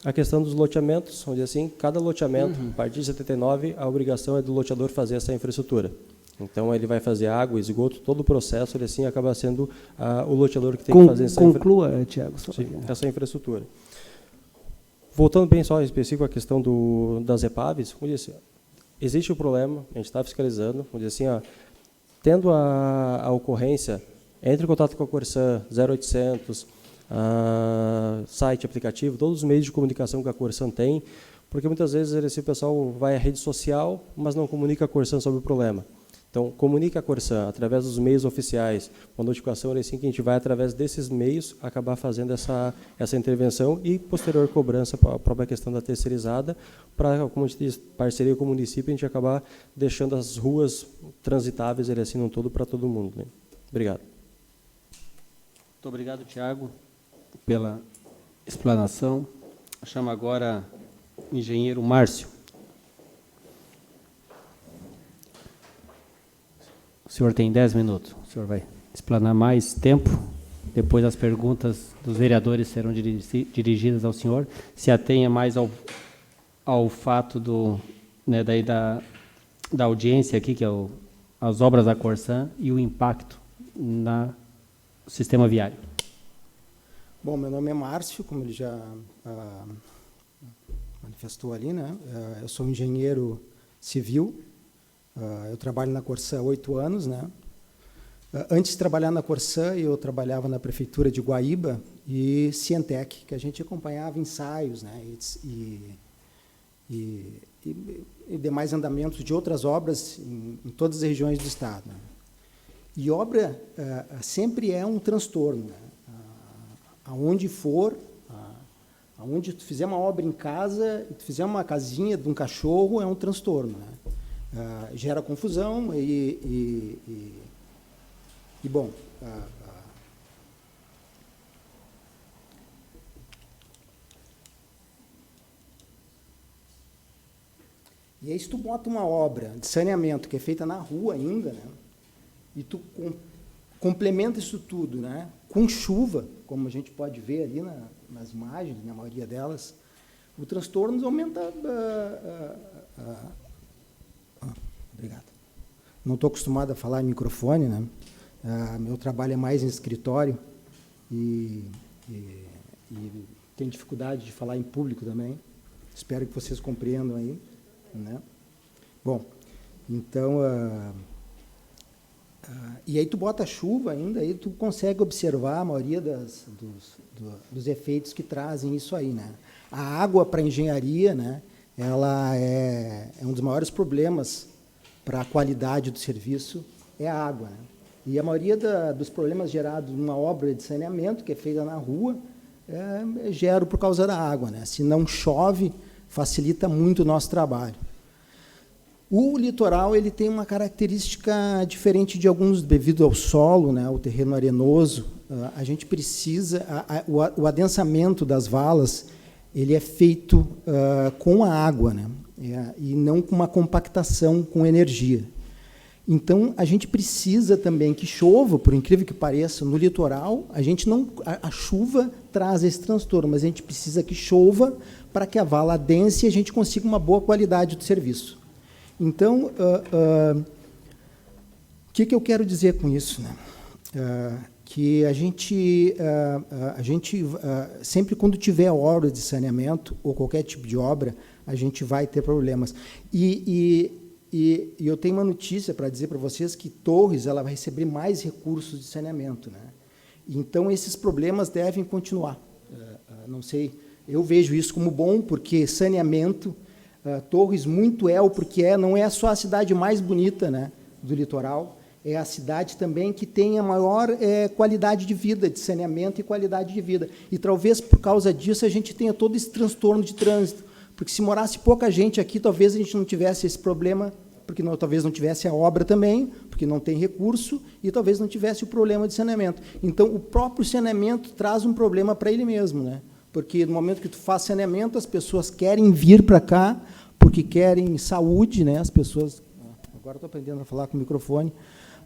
A questão dos loteamentos, onde assim, cada loteamento, a partir de 79, a obrigação é do loteador fazer essa infraestrutura. Então, ele vai fazer água, esgoto, todo o processo, ele assim acaba sendo o loteador que tem que fazer essa infraestrutura. Voltando bem só específico à questão das EPAVs, como disse, existe o problema, a gente está fiscalizando, vamos dizer assim, tendo a ocorrência, entre em contato com a Corsã, 0800, site, aplicativo, todos os meios de comunicação que a Corsã tem, porque muitas vezes o pessoal vai à rede social, mas não comunica a Corsã sobre o problema. Então, comunique a Corsã através dos meios oficiais, uma notificação assim que a gente vai, através desses meios, acabar fazendo essa intervenção e posterior cobrança para a própria questão da terceirizada, para, como a gente diz, parceria com o município, a gente acabar deixando as ruas transitáveis, assim, no todo, para todo mundo. Né? Obrigado. Muito obrigado, Tiago, pela explanação. Chamo agora o engenheiro Márcio. O senhor tem 10 minutos. O senhor vai explanar mais tempo. Depois as perguntas dos vereadores serão dirigidas ao senhor. Se atenha mais ao fato da audiência aqui, que é as obras da Corsã e o impacto no sistema viário. Bom, meu nome é Márcio, como ele já manifestou ali, né? Eu sou engenheiro civil, eu trabalho na Corsã há 8 anos, né? Antes de trabalhar na Corsã, eu trabalhava na prefeitura de Guaíba e Cientec, que a gente acompanhava ensaios, né? E demais andamentos de outras obras em todas as regiões do estado, né? E obra sempre é um transtorno, né? Aonde for, aonde tu fizer uma obra em casa, tu fizer uma casinha de um cachorro, é um transtorno, né? Gera confusão e bom, e aí se tu bota uma obra de saneamento que é feita na rua ainda, né? E tu complementa isso tudo, né, com chuva, como a gente pode ver ali nas imagens, na maioria delas, o transtorno aumenta. Obrigado. Não estou acostumado a falar em microfone, né? Meu trabalho é mais em escritório e tenho dificuldade de falar em público também. Espero que vocês compreendam aí, né? Bom, então e aí tu bota chuva ainda, aí tu consegue observar a maioria dos efeitos que trazem isso aí, né? A água para a engenharia, né? Ela é um dos maiores problemas para a qualidade do serviço, é a água, né? E a maioria dos problemas gerados numa obra de saneamento que é feita na rua gera por causa da água, né? Se não chove, facilita muito o nosso trabalho. O litoral ele tem uma característica diferente de alguns devido ao solo, né, o terreno arenoso. A gente precisa o adensamento das valas ele é feito com a água, né, e não com uma compactação com energia. Então a gente precisa também que chova, por incrível que pareça, no litoral a chuva traz esse transtorno, mas a gente precisa que chova para que a vala adense e a gente consiga uma boa qualidade do serviço. Então, o que eu quero dizer com isso, né? Que a gente sempre quando tiver obra de saneamento ou qualquer tipo de obra, a gente vai ter problemas. E eu tenho uma notícia para dizer para vocês que Torres ela vai receber mais recursos de saneamento, né? Então esses problemas devem continuar. Não sei, eu vejo isso como bom porque saneamento Torres muito porque não é só a cidade mais bonita, né, do litoral, é a cidade também que tem a maior qualidade de vida, de saneamento e qualidade de vida. E talvez por causa disso a gente tenha todo esse transtorno de trânsito, porque se morasse pouca gente aqui, talvez a gente não tivesse esse problema, porque talvez não tivesse a obra também, porque não tem recurso, e talvez não tivesse o problema de saneamento. Então, o próprio saneamento traz um problema para ele mesmo, né? Porque no momento que tu faz saneamento, as pessoas querem vir para cá, porque querem saúde, né? As pessoas, agora estou aprendendo a falar com o microfone,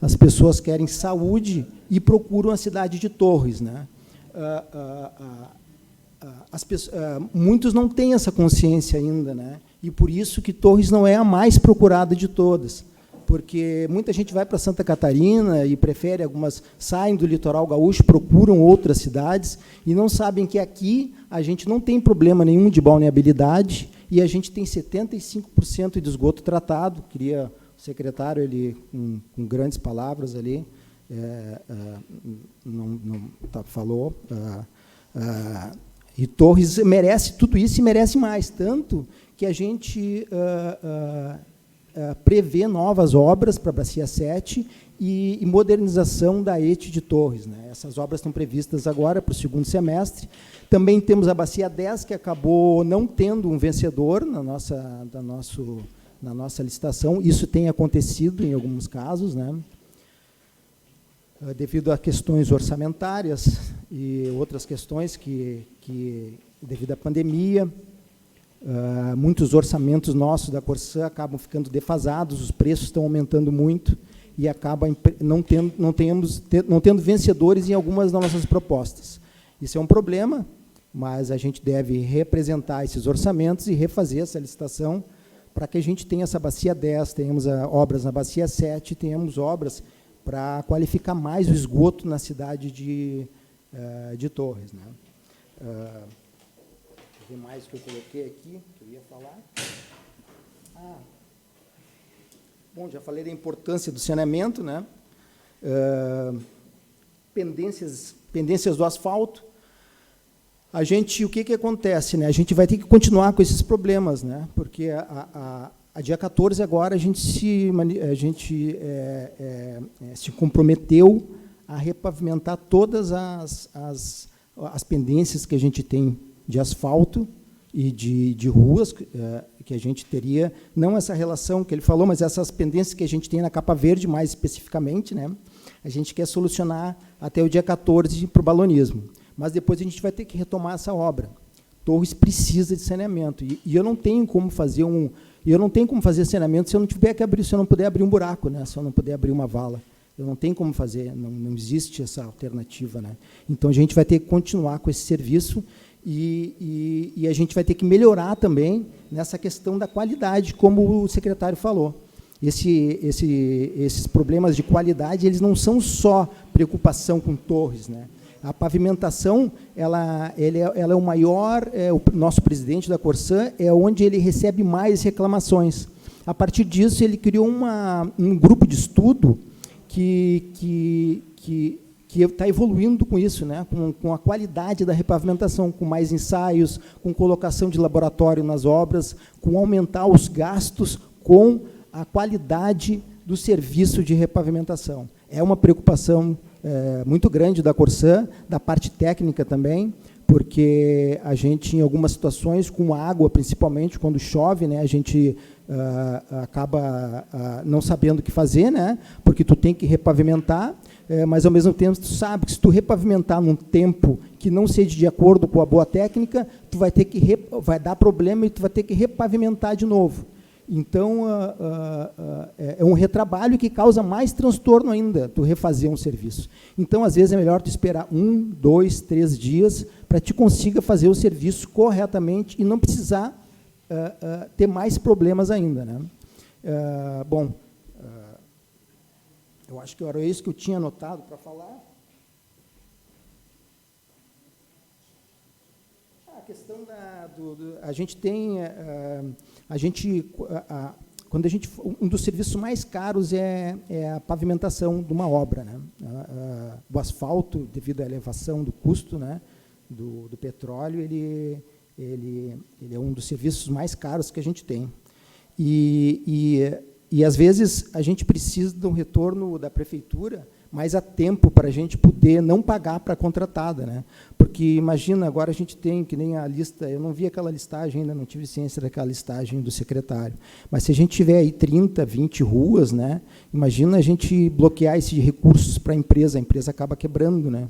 as pessoas querem saúde e procuram a cidade de Torres, né? Muitos não têm essa consciência ainda, né? E por isso que Torres não é a mais procurada de todas, porque muita gente vai para Santa Catarina e prefere saem do litoral gaúcho, procuram outras cidades e não sabem que aqui a gente não tem problema nenhum de balneabilidade e a gente tem 75% de esgoto tratado. Queria o secretário, ele com grandes palavras ali, falou, e Torres merece tudo isso e merece mais, tanto que a gente prevê novas obras para a Bacia 7 e modernização da ET de Torres, né? Essas obras estão previstas agora para o segundo semestre. Também temos a Bacia 10, que acabou não tendo um vencedor na nossa licitação. Isso tem acontecido em alguns casos, né? Devido a questões orçamentárias e outras questões que devido à pandemia, muitos orçamentos nossos da Corsã acabam ficando defasados, os preços estão aumentando muito e acaba não tendo vencedores em algumas das nossas propostas. Isso é um problema, mas a gente deve representar esses orçamentos e refazer essa licitação para que a gente tenha essa Bacia 10, tenhamos obras na Bacia 7, tenhamos obras para qualificar mais o esgoto na cidade de Torres, né? Tem mais que eu coloquei aqui, que eu ia falar. Bom, já falei da importância do saneamento, né? Pendências do asfalto. O que acontece, né? A gente vai ter que continuar com esses problemas, né? Porque a dia 14 agora a gente se comprometeu a repavimentar todas as pendências que a gente tem de asfalto e de ruas que a gente teria, não essa relação que ele falou, mas essas pendências que a gente tem na capa verde, mais especificamente, né? A gente quer solucionar até o dia 14 para o balonismo. Mas depois a gente vai ter que retomar essa obra. Torres precisa de saneamento. E eu não tenho como fazer saneamento se eu não tiver que abrir, se eu não puder abrir um buraco, né? Se eu não puder abrir uma vala. Eu não tenho como fazer, não existe essa alternativa, né? Então a gente vai ter que continuar com esse serviço e a gente vai ter que melhorar também nessa questão da qualidade, como o secretário falou. Esses problemas de qualidade, eles não são só preocupação com Torres, né? A pavimentação, ela é o maior, o nosso presidente da Corsã é onde ele recebe mais reclamações. A partir disso, ele criou um grupo de estudo que está evoluindo com isso, né? Com a qualidade da repavimentação, com mais ensaios, com colocação de laboratório nas obras, com aumentar os gastos com a qualidade do serviço de repavimentação. É uma preocupação muito grande da Corsã, da parte técnica também, porque a gente, em algumas situações, com água, principalmente, quando chove, né, a gente acaba não sabendo o que fazer, né, porque tu tem que repavimentar, mas, ao mesmo tempo, tu sabe que se tu repavimentar num tempo que não seja de acordo com a boa técnica, tu vai dar problema e tu vai ter que repavimentar de novo. Então, é um retrabalho que causa mais transtorno ainda, tu refazer um serviço. Então, às vezes, é melhor tu esperar 1, 2, 3 dias para te consiga fazer o serviço corretamente e não precisar ter mais problemas ainda, né? Bom, eu acho que era isso que eu tinha anotado para falar. A questão a gente tem... um dos serviços mais caros é a pavimentação de uma obra, né? O asfalto, devido à elevação do custo, né, do petróleo, ele é um dos serviços mais caros que a gente tem. E às vezes, a gente precisa de um retorno da prefeitura mais a tempo para a gente poder não pagar para a contratada, né? Porque, imagina, agora a gente tem, que nem a lista, eu não vi aquela listagem ainda, não tive ciência daquela listagem do secretário, mas se a gente tiver aí 30, 20 ruas, né, imagina a gente bloquear esses recursos para a empresa acaba quebrando, né?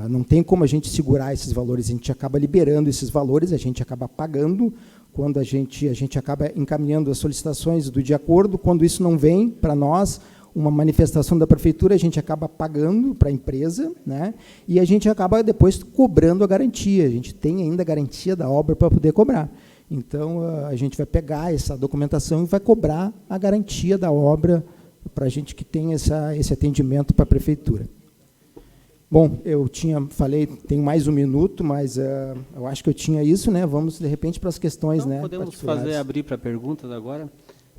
Não tem como a gente segurar esses valores, a gente acaba liberando esses valores, a gente acaba pagando, quando a gente acaba encaminhando as solicitações de acordo, quando isso não vem para nós, uma manifestação da prefeitura, a gente acaba pagando para a empresa, né? E a gente acaba depois cobrando a garantia. A gente tem ainda a garantia da obra para poder cobrar. Então, a gente vai pegar essa documentação e vai cobrar a garantia da obra para a gente que tem esse atendimento para a prefeitura. Bom, falei, tem mais 1 minuto, mas eu acho que eu tinha isso, né? Vamos, de repente, para as questões, então, né, podemos abrir para perguntas agora.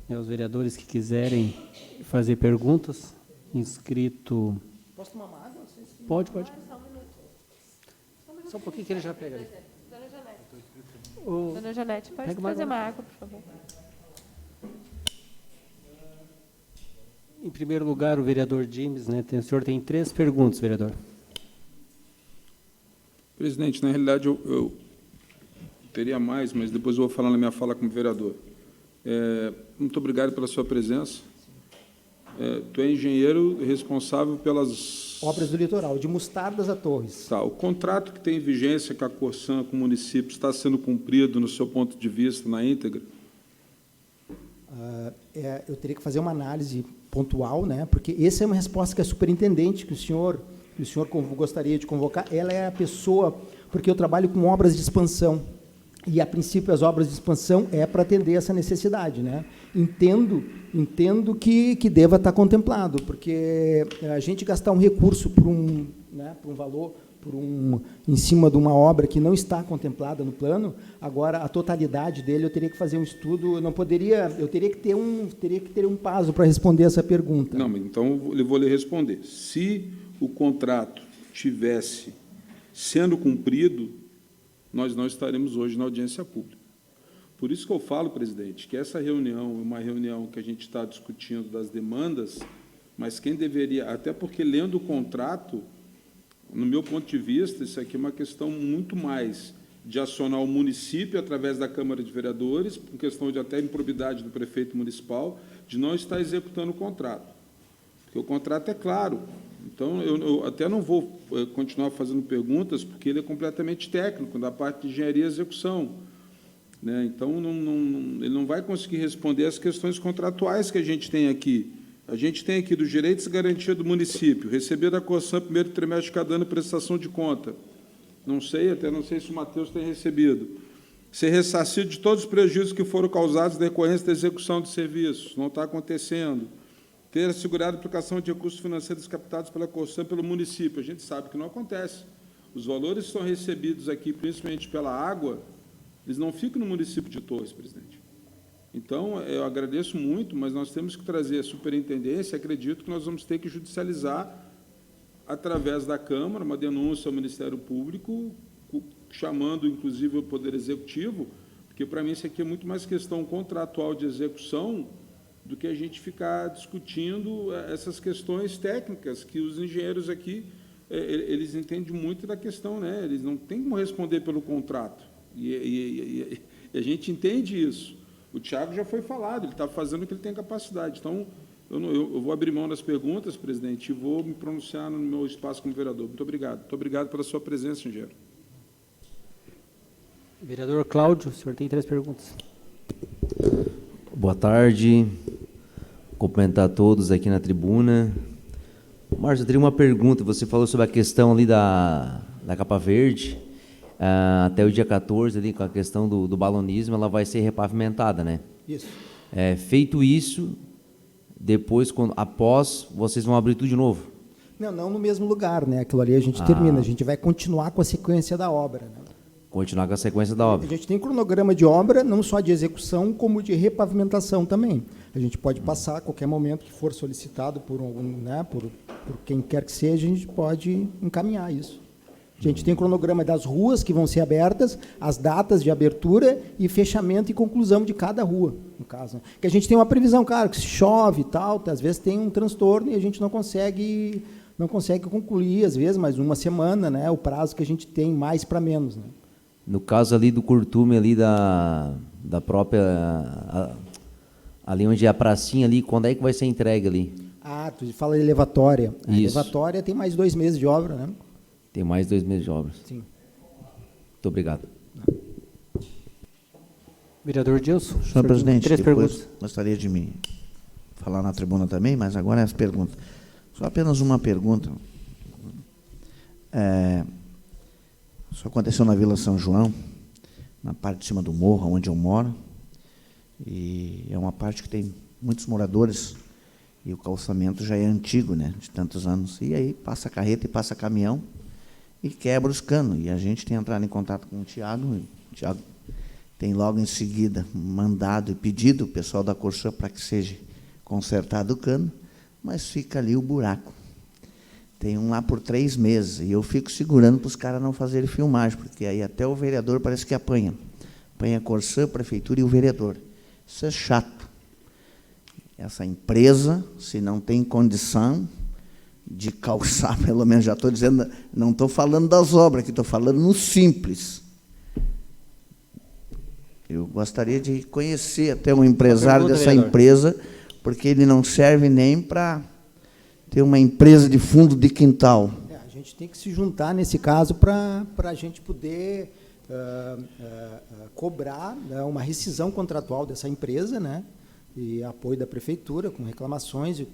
Os vereadores que quiserem fazer perguntas, inscrito... Posso tomar uma água? Pode. Só um pouquinho que ele já pega ali. Dona Janete, pode trazer uma água, por favor. Em primeiro lugar, o vereador James, né? O senhor tem 3 perguntas, vereador. Presidente, na realidade, eu teria mais, mas depois eu vou falar na minha fala como vereador. Muito obrigado pela sua presença. Tu é engenheiro responsável pelas... Obras do litoral, de Mostardas a Torres. Tá, o contrato que tem vigência com a Corsã, com o município, está sendo cumprido, no seu ponto de vista, na íntegra? Eu teria que fazer uma análise pontual, né? Porque essa é uma resposta que a superintendente, que o senhor gostaria de convocar, ela é a pessoa, porque eu trabalho com obras de expansão. E, a princípio, as obras de expansão é para atender essa necessidade, né? Entendo que deva estar contemplado, porque a gente gastar um recurso por um valor, em cima de uma obra que não está contemplada no plano, agora a totalidade dele eu teria que fazer um estudo, eu teria que ter um prazo para responder essa pergunta. Não, então eu vou lhe responder. Se o contrato tivesse sendo cumprido, nós não estaremos hoje na audiência pública. Por isso que eu falo, presidente, que essa reunião é uma reunião que a gente está discutindo das demandas, mas quem deveria, até porque lendo o contrato, no meu ponto de vista, isso aqui é uma questão muito mais de acionar o município através da Câmara de Vereadores, por questão de até improbidade do prefeito municipal, de não estar executando o contrato. Porque o contrato é claro. Então, eu até não vou continuar fazendo perguntas, porque ele é completamente técnico, da parte de engenharia e execução. Né? Então, ele não vai conseguir responder as questões contratuais que a gente tem aqui. A gente tem aqui dos direitos e garantia do município, receber da Corsan primeiro trimestre de cada ano prestação de conta. Não sei se o Matheus tem recebido. Ser ressarcido de todos os prejuízos que foram causados na decorrência da execução de serviços. Não está acontecendo. Ter assegurado a aplicação de recursos financeiros captados pela Corsan pelo município. A gente sabe que não acontece. Os valores que são recebidos aqui, principalmente pela água, eles não ficam no município de Torres, presidente. Então, eu agradeço muito, mas nós temos que trazer a superintendência, acredito que nós vamos ter que judicializar, através da Câmara, uma denúncia ao Ministério Público, chamando, inclusive, o Poder Executivo, porque, para mim, isso aqui é muito mais questão contratual de execução do que a gente ficar discutindo essas questões técnicas, que os engenheiros aqui, eles entendem muito da questão, né? Eles não têm como responder pelo contrato, e a gente entende isso. O Tiago já foi falado, ele está fazendo o que ele tem capacidade. Então, eu vou abrir mão das perguntas, presidente, e vou me pronunciar no meu espaço como vereador. Muito obrigado. Muito obrigado pela sua presença, engenheiro. Vereador Cláudio, o senhor tem 3 perguntas. Boa tarde. Cumprimentar todos aqui na tribuna. Márcio, eu teria uma pergunta. Você falou sobre a questão ali da capa verde. Até o dia 14, ali, com a questão do balonismo, ela vai ser repavimentada, né? Isso. Feito isso, depois, após, vocês vão abrir tudo de novo? Não no mesmo lugar, né? Aquilo ali a gente termina, a gente vai continuar com a sequência da obra, né? Continuar com a sequência da obra. A gente tem cronograma de obra, não só de execução, como de repavimentação também. A gente pode passar a qualquer momento que for solicitado por quem quer que seja, a gente pode encaminhar isso. A gente tem cronograma das ruas que vão ser abertas, as datas de abertura e fechamento e conclusão de cada rua, no caso. Né? Que a gente tem uma previsão, claro, que se chove e tal, às vezes tem um transtorno e a gente não consegue concluir, às vezes, mais uma semana, né? O prazo que a gente tem, mais para menos. Né? No caso ali do curtume, ali da própria... ali onde é a pracinha ali, quando é que vai ser entregue ali? Tu fala de elevatória. A Isso. elevatória tem mais 2 meses de obra, né? Tem mais 2 meses de obras. Sim. Muito obrigado. Vereador Dilson. Senhor presidente, 3 perguntas. Gostaria de me falar na tribuna também, mas agora é as perguntas. Só apenas uma pergunta. Isso aconteceu na Vila São João, na parte de cima do morro, onde eu moro, e é uma parte que tem muitos moradores, e o calçamento já é antigo, né, de tantos anos. E aí passa carreta e passa caminhão, e quebra os canos. E a gente tem entrado em contato com o Tiago tem logo em seguida mandado e pedido o pessoal da Corsan para que seja consertado o cano, mas fica ali o buraco. Tem um lá por 3 meses, e eu fico segurando para os caras não fazerem filmagem, porque aí até o vereador parece que apanha. Apanha a Corsan, a prefeitura e o vereador. Isso é chato. Essa empresa, se não tem condição de calçar, pelo menos, já estou dizendo, não estou falando das obras, aqui estou falando no simples. Eu gostaria de conhecer até um empresário dessa empresa, porque ele não serve nem para ter uma empresa de fundo de quintal. A gente tem que se juntar, nesse caso, para a gente poder cobrar, né, uma rescisão contratual dessa empresa, né, e apoio da prefeitura, com reclamações, e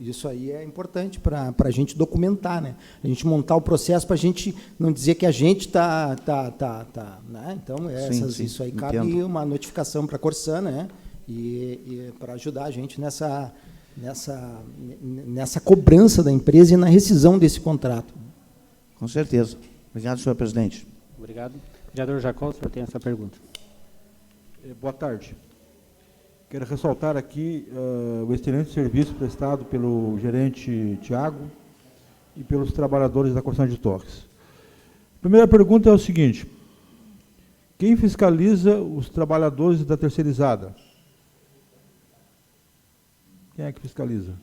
isso aí é importante para a gente documentar, né? A gente montar o processo para a gente não dizer que a gente está... né? Então, Sim, isso aí cabe entendo. uma notificação para a Corsã, né? E para ajudar a gente nessa cobrança da empresa e na rescisão desse contrato. Com certeza. Obrigado, senhor presidente. Obrigado. Vereador Jacó, o senhor tem essa pergunta. Boa tarde. Quero ressaltar aqui o excelente serviço prestado pelo gerente Tiago e pelos trabalhadores da Corsã de Torres. A primeira pergunta é o seguinte: quem fiscaliza os trabalhadores da terceirizada? Quem é que fiscaliza?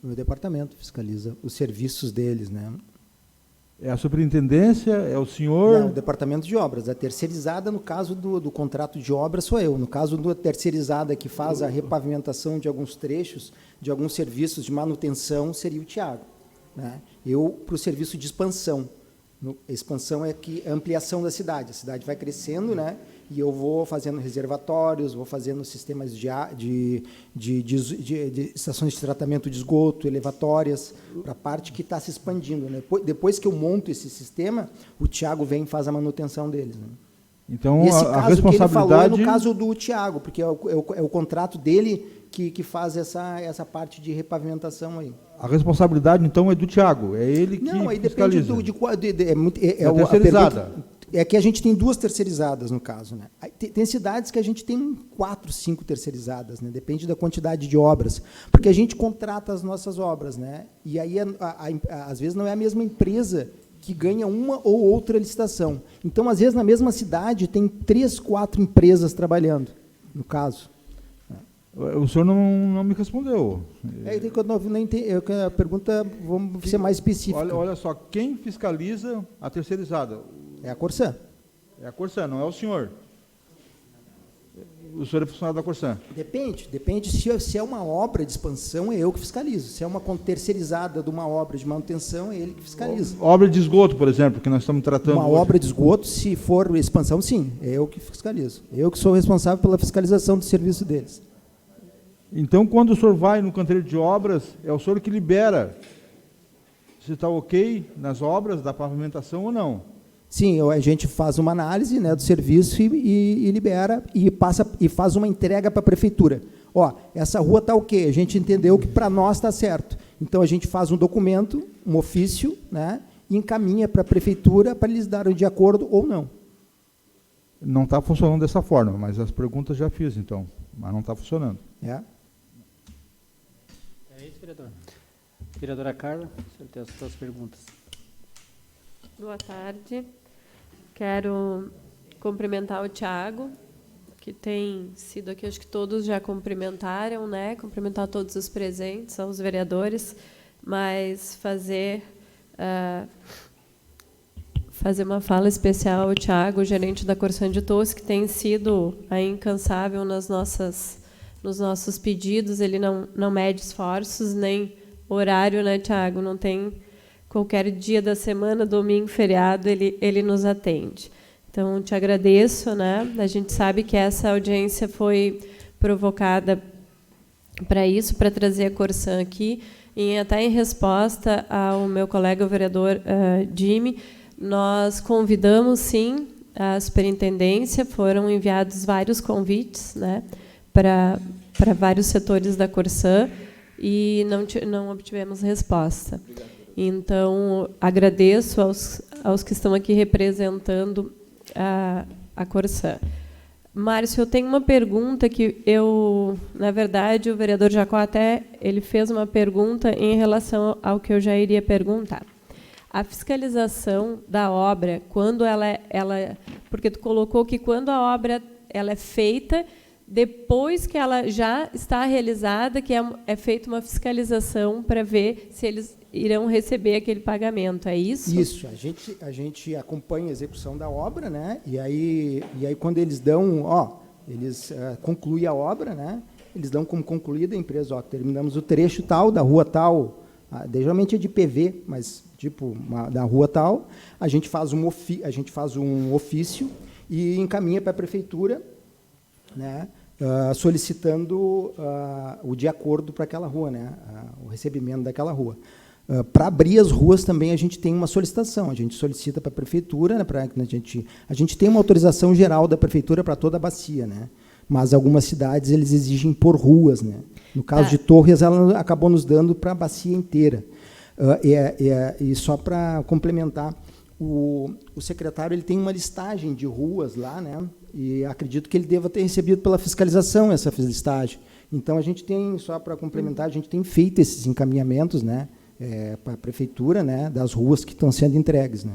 O meu departamento fiscaliza os serviços deles, né? É a superintendência? É o senhor? Não, o departamento de obras. A terceirizada, no caso do contrato de obras, sou eu. No caso da terceirizada que faz a repavimentação de alguns trechos, de alguns serviços de manutenção, seria o Tiago, né? Eu, para o serviço de expansão. Expansão é ampliação da cidade. A cidade vai crescendo, né? E eu vou fazendo reservatórios, vou fazendo sistemas de estações de tratamento de esgoto, elevatórias, para a parte que está se expandindo, né? Depois que eu monto esse sistema, o Tiago vem e faz a manutenção deles, né? Então, esse a caso responsabilidade... que ele falou é no caso do Tiago, porque é o contrato dele que faz essa parte de repavimentação aí. A responsabilidade, então, é do Tiago, é ele que Não, aí fiscaliza. depende da terceirizada. É que a gente tem 2 terceirizadas, no caso, né? Tem cidades que a gente tem 4, 5 terceirizadas, né? Depende da quantidade de obras, porque a gente contrata as nossas obras, né? E aí, às vezes, não é a mesma empresa que ganha uma ou outra licitação. Então, às vezes, na mesma cidade, tem 3, 4 empresas trabalhando, no caso. O senhor não me respondeu. A pergunta, vamos ser mais específica. Olha só, quem fiscaliza a terceirizada? É a Corsã. É a Corsã, não é o senhor. O senhor é funcionário da Corsã. Depende se é uma obra de expansão, é eu que fiscalizo. Se é uma terceirizada de uma obra de manutenção, é ele que fiscaliza. Obra de esgoto, por exemplo, que nós estamos tratando Uma hoje. obra de esgoto, se for expansão, sim, é eu que fiscalizo. Eu que sou responsável pela fiscalização do serviço deles. Então, quando o senhor vai no canteiro de obras, é o senhor que libera se está ok nas obras da pavimentação ou não. Sim, a gente faz uma análise, né, do serviço e libera e faz uma entrega para a prefeitura. Ó, essa rua está ok, a gente entendeu que para nós está certo. Então, a gente faz um documento, um ofício, né, e encaminha para a prefeitura para eles darem de acordo ou não. Não está funcionando dessa forma, mas as perguntas já fiz, então. Mas não está funcionando. É isso, vereador. Vereadora Carla, o senhor tem as suas perguntas. Boa tarde. Quero cumprimentar o Tiago, que tem sido aqui, acho que todos já cumprimentaram, né? Cumprimentar todos os presentes, aos vereadores, mas fazer uma fala especial ao Tiago, gerente da Corsã de Torres, que tem sido aí incansável nos nossos pedidos. Ele não mede esforços, nem horário, né, Tiago? Não tem qualquer dia da semana, domingo, feriado, ele nos atende. Então, te agradeço, né? A gente sabe que essa audiência foi provocada para isso, para trazer a Corsã aqui, e até em resposta ao meu colega, o vereador Jimmy, nós convidamos, sim, a superintendência, foram enviados vários convites, né, para vários setores da Corsã, e não obtivemos resposta. Então, agradeço aos que estão aqui representando a Corsã. Márcio, eu tenho uma pergunta que na verdade, o vereador Jacó ele fez uma pergunta em relação ao que eu já iria perguntar. A fiscalização da obra, quando porque tu colocou que quando a obra ela é feita, depois que ela já está realizada, que é feita uma fiscalização para ver se eles irão receber aquele pagamento, é isso? Isso, a gente acompanha a execução da obra, né? E aí quando eles dão, eles concluem a obra, né? Eles dão como concluída a empresa, terminamos o trecho tal, da rua tal, geralmente é de PV, mas tipo, da rua tal, a gente faz um ofício e encaminha para a prefeitura, né? solicitando o de acordo para aquela rua, né? O recebimento daquela rua. Para abrir as ruas também a gente tem uma solicitação, a gente solicita para a prefeitura, né, a gente tem uma autorização geral da prefeitura para toda a bacia, né? Mas algumas cidades eles exigem por ruas, né? No caso de Torres, ela acabou nos dando para a bacia inteira. E só para complementar, o secretário ele tem uma listagem de ruas lá, né? E acredito que ele deva ter recebido pela fiscalização essa listagem. Então a gente tem, só para complementar, a gente tem feito esses encaminhamentos, né? Para a prefeitura, né, das ruas que estão sendo entregues, né?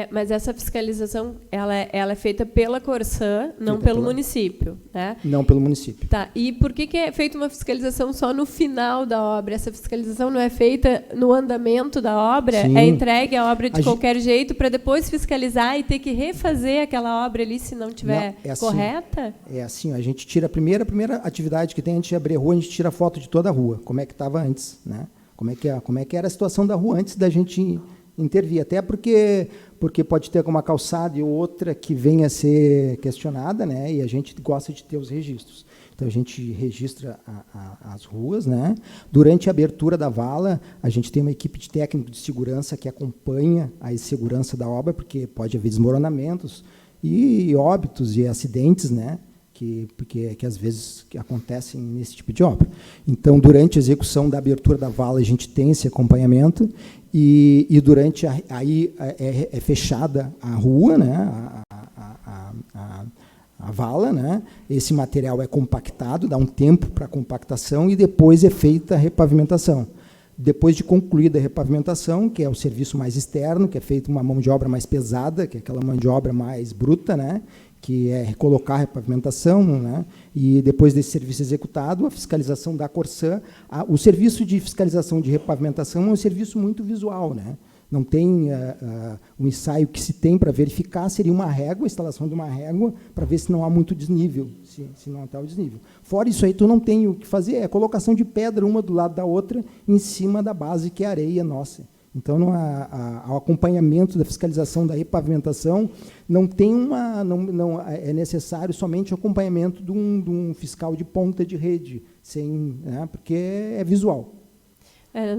Mas essa fiscalização ela é feita pela Corsã, não pelo município, né? Não pelo município. Tá. E por que é feita uma fiscalização só no final da obra? Essa fiscalização não é feita no andamento da obra? Sim. É entregue a obra de qualquer jeito para depois fiscalizar e ter que refazer aquela obra ali se não tiver correta? É assim, a gente tira a primeira atividade que tem antes de abrir a rua, a gente tira a foto de toda a rua, como é que estava antes, né? Como é que era a situação da rua antes da gente intervir, até porque pode ter uma calçada e outra que venha a ser questionada, né? E a gente gosta de ter os registros. Então a gente registra as ruas, né? Durante a abertura da vala, a gente tem uma equipe de técnico de segurança que acompanha a segurança da obra, porque pode haver desmoronamentos e óbitos e acidentes, né? Que às vezes acontecem nesse tipo de obra. Então, durante a execução da abertura da vala, a gente tem esse acompanhamento e durante aí é fechada a rua, né, a vala, né, esse material é compactado, dá um tempo para a compactação e depois é feita a repavimentação. Depois de concluída a repavimentação, que é o serviço mais externo, que é feita uma mão de obra mais pesada, que é aquela mão de obra mais bruta, né, que é recolocar a repavimentação, né? E depois desse serviço executado, a fiscalização da Corsã. O serviço de fiscalização de repavimentação é um serviço muito visual, né? Não tem um ensaio que se tem para verificar, seria uma régua, a instalação de uma régua, para ver se não há muito desnível, se não está o desnível. Fora isso aí, tu não tem o que fazer, é a colocação de pedra uma do lado da outra, em cima da base, que é a areia nossa. Então, o acompanhamento da fiscalização da repavimentação não tem é necessário somente o acompanhamento de um fiscal de ponta de rede, né, porque é visual.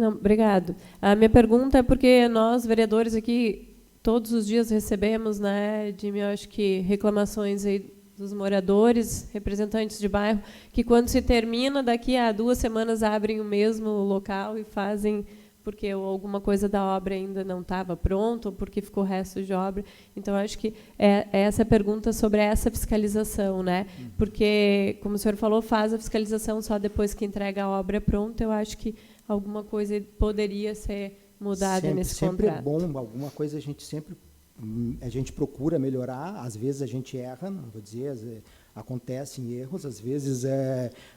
Obrigado. A minha pergunta é porque nós, vereadores aqui, todos os dias recebemos, né, Jimmy, eu acho que reclamações aí dos moradores, representantes de bairro, que quando se termina, daqui a 2 semanas abrem o mesmo local e fazem porque alguma coisa da obra ainda não estava pronta, ou porque ficou resto de obra. Então, acho que é essa pergunta sobre essa fiscalização, né? Porque, como o senhor falou, faz a fiscalização só depois que entrega a obra pronta. Eu acho que alguma coisa poderia ser mudada nesse contrato. Sempre é bom, alguma coisa a gente procura melhorar, às vezes a gente erra, não vou dizer, acontecem erros, às vezes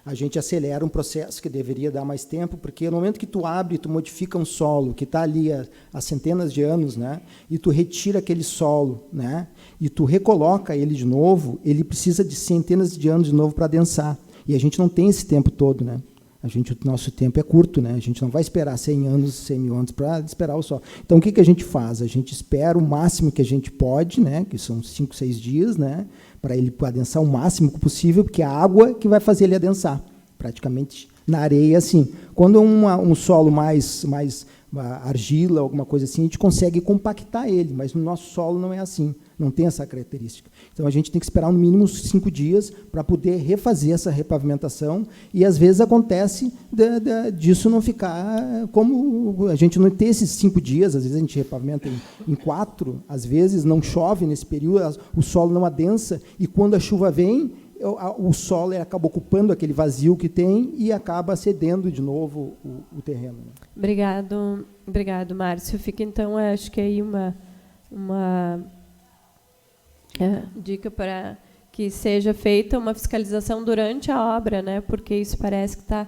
a gente acelera um processo que deveria dar mais tempo, porque no momento que tu abre, tu modifica um solo que está ali há centenas de anos, né, e tu retira aquele solo, né, e tu recoloca ele de novo, ele precisa de centenas de anos de novo para adensar, e a gente não tem esse tempo todo, né. O nosso tempo é curto, né? A gente não vai esperar 100 anos, 100 mil anos para esperar o sol. Então, o que a gente faz? A gente espera o máximo que a gente pode, né? Que são 5, 6 dias, né? Para ele adensar o máximo possível, porque é a água que vai fazer ele adensar, praticamente na areia, assim. Quando é um solo mais argila, alguma coisa assim, a gente consegue compactar ele, mas no nosso solo não é assim, não tem essa característica. Então, a gente tem que esperar no mínimo 5 dias para poder refazer essa repavimentação, e às vezes acontece disso não ficar como a gente não ter esses 5 dias, às vezes a gente repavimenta em 4, às vezes não chove nesse período, o solo não adensa, e quando a chuva vem, o solo acaba ocupando aquele vazio que tem e acaba cedendo de novo o terreno. Obrigado, Márcio. Fica, então, acho que aí uma dica para que seja feita uma fiscalização durante a obra, né? Porque isso parece que está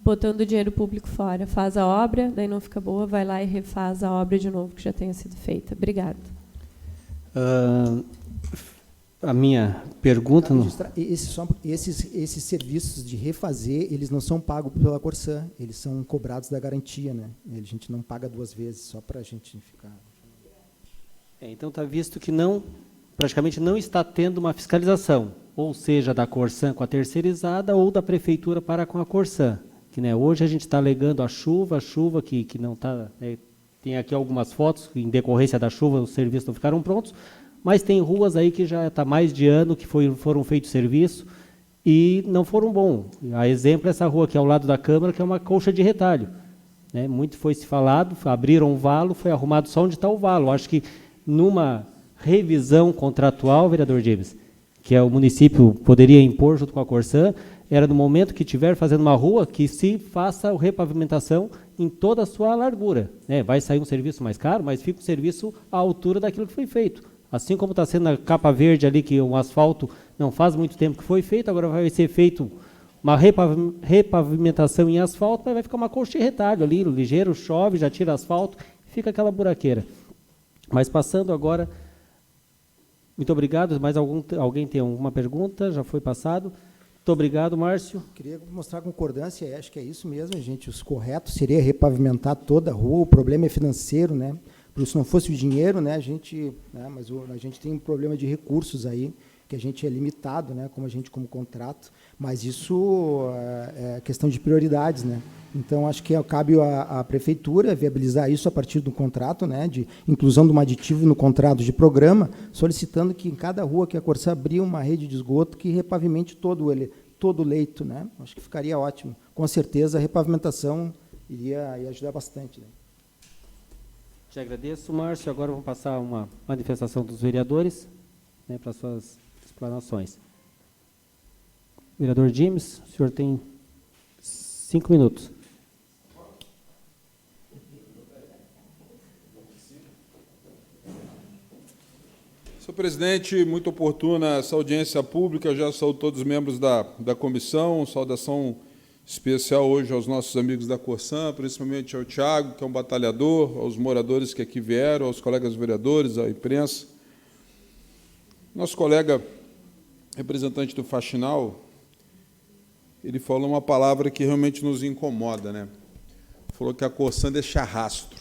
botando dinheiro público fora. Faz a obra, daí não fica boa, vai lá e refaz a obra de novo que já tenha sido feita. Obrigado. A minha pergunta... Esses serviços de refazer, eles não são pagos pela Corsã, eles são cobrados da garantia, né? A gente não paga 2 vezes, só para a gente ficar... Então, está visto que não praticamente não está tendo uma fiscalização, ou seja, da Corsan com a terceirizada ou da prefeitura para com a Corsan. Que, né, hoje a gente está alegando a chuva que não está... tem aqui algumas fotos, em decorrência da chuva os serviços não ficaram prontos, mas tem ruas aí que já está mais de ano que foram feitos serviço e não foram bons. A exemplo, essa rua aqui ao lado da Câmara, que é uma colcha de retalho. Né, muito foi se falado, abriram um valo, foi arrumado só onde está o valo. Acho que numa revisão contratual, vereador James, que o município poderia impor junto com a Corsan, era no momento que estiver fazendo uma rua que se faça a repavimentação em toda a sua largura. Né? Vai sair um serviço mais caro, mas fica um serviço à altura daquilo que foi feito. Assim como está sendo a capa verde ali, que o asfalto não faz muito tempo que foi feito, agora vai ser feito uma repavimentação em asfalto, mas vai ficar uma colcha de retalho ali, ligeiro, chove, já tira asfalto, fica aquela buraqueira. Mas passando agora... Muito obrigado. Mais alguém tem alguma pergunta? Já foi passado. Muito obrigado, Márcio. Queria mostrar concordância, acho que é isso mesmo, gente. Os corretos seria repavimentar toda a rua, o problema é financeiro, né? Porque se não fosse o dinheiro, né, a gente tem um problema de recursos aí, que a gente é limitado, né, como contrato, mas isso é questão de prioridades, né? Então, acho que cabe à prefeitura viabilizar isso a partir do contrato, né, de inclusão de um aditivo no contrato de programa, solicitando que em cada rua que a Corsan abrir uma rede de esgoto que repavimente todo o leito, né? Acho que ficaria ótimo. Com certeza, a repavimentação iria ajudar bastante, né? Te agradeço, Márcio. Agora vamos passar uma manifestação dos vereadores, né, para suas explanações. Vereador James, o senhor tem 5 minutos. Senhor presidente, muito oportuna essa audiência pública. Eu já saúdo todos os membros da comissão. Saudação especial hoje aos nossos amigos da Corsan, principalmente ao Tiago, que é um batalhador, aos moradores que aqui vieram, aos colegas vereadores, à imprensa. Nosso colega representante do Faxinal, ele falou uma palavra que realmente nos incomoda, né? Falou que a Corsan deixa rastro.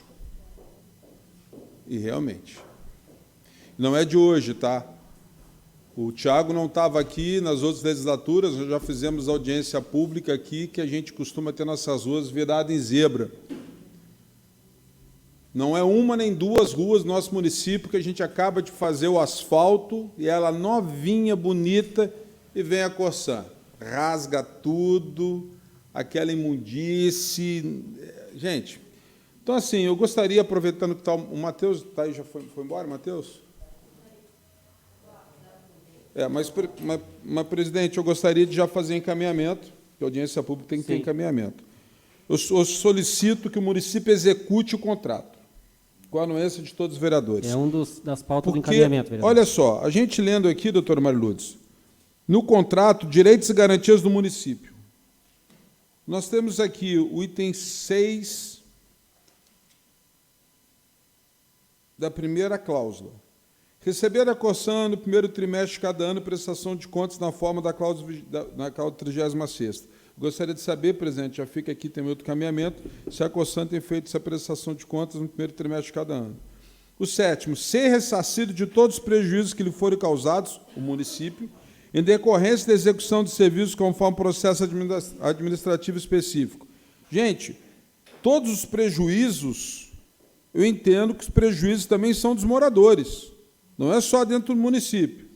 E realmente. Não é de hoje, tá? O Tiago não estava aqui nas outras legislaturas, nós já fizemos audiência pública aqui, que a gente costuma ter nossas ruas viradas em zebra. Não é uma nem duas ruas do nosso município que a gente acaba de fazer o asfalto, e ela novinha, bonita, e vem a Corsan. Rasga tudo, aquela imundície. Gente, então, assim, eu gostaria, aproveitando que está o Matheus, tá aí, já foi embora, Matheus? Mas, presidente, eu gostaria de já fazer encaminhamento, porque a audiência pública tem que ter encaminhamento. Eu solicito que o município execute o contrato, com a anuência de todos os vereadores. É das pautas do encaminhamento, vereador. Olha só, a gente lendo aqui, doutor Mário Lourdes, no contrato, direitos e garantias do município. Nós temos aqui o item 6 da primeira cláusula. Receber da Corsan no primeiro trimestre de cada ano prestação de contas na forma da cláusula 36ª. Gostaria de saber, presidente, já fica aqui, tem outro caminhamento, se a Corsan tem feito essa prestação de contas no primeiro trimestre de cada ano. O 7º, ser ressarcido de todos os prejuízos que lhe forem causados, o município, em decorrência da execução de serviços conforme processo administrativo específico. Gente, todos os prejuízos, eu entendo que os prejuízos também são dos moradores. Não é só dentro do município.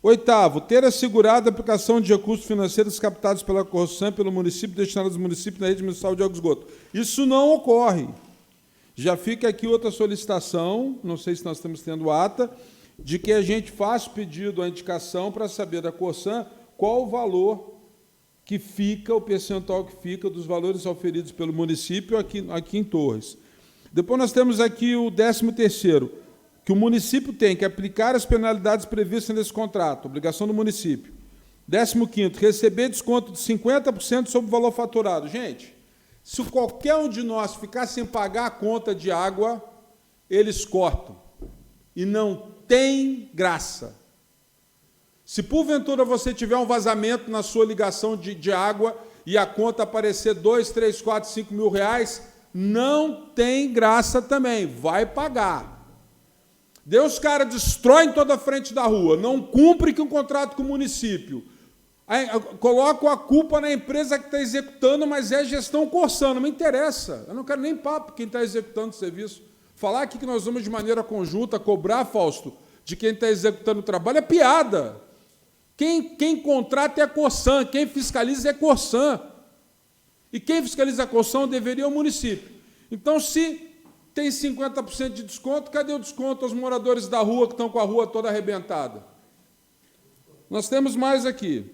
8º, ter assegurado a aplicação de recursos financeiros captados pela Corsan pelo município destinados aos municípios na rede municipal de água e esgoto. Isso não ocorre. Já fica aqui outra solicitação, não sei se nós estamos tendo ata, de que a gente faça o pedido, a indicação, para saber da Corsan qual o valor que fica, o percentual que fica dos valores oferidos pelo município aqui em Torres. Depois nós temos aqui o 13º, que o município tem que aplicar as penalidades previstas nesse contrato, obrigação do município. 15º, receber desconto de 50% sobre o valor faturado. Gente, se qualquer um de nós ficar sem pagar a conta de água, eles cortam. E não tem graça. Se, porventura, você tiver um vazamento na sua ligação de água e a conta aparecer 2, 3, 4, 5 mil reais, não tem graça também, vai pagar. Daí os caras destroem toda a frente da rua, não cumprem com o contrato com o município. Aí, colocam a culpa na empresa que está executando, mas é gestão Corsã, não me interessa. Eu não quero nem papo quem está executando o serviço. Falar aqui que nós vamos, de maneira conjunta, cobrar, Fausto, de quem está executando o trabalho é piada. Quem contrata é a Corsã, quem fiscaliza é a Corsã. E quem fiscaliza a Corsã deveria o município. Então, se tem 50% de desconto, cadê o desconto aos moradores da rua que estão com a rua toda arrebentada? Nós temos mais aqui.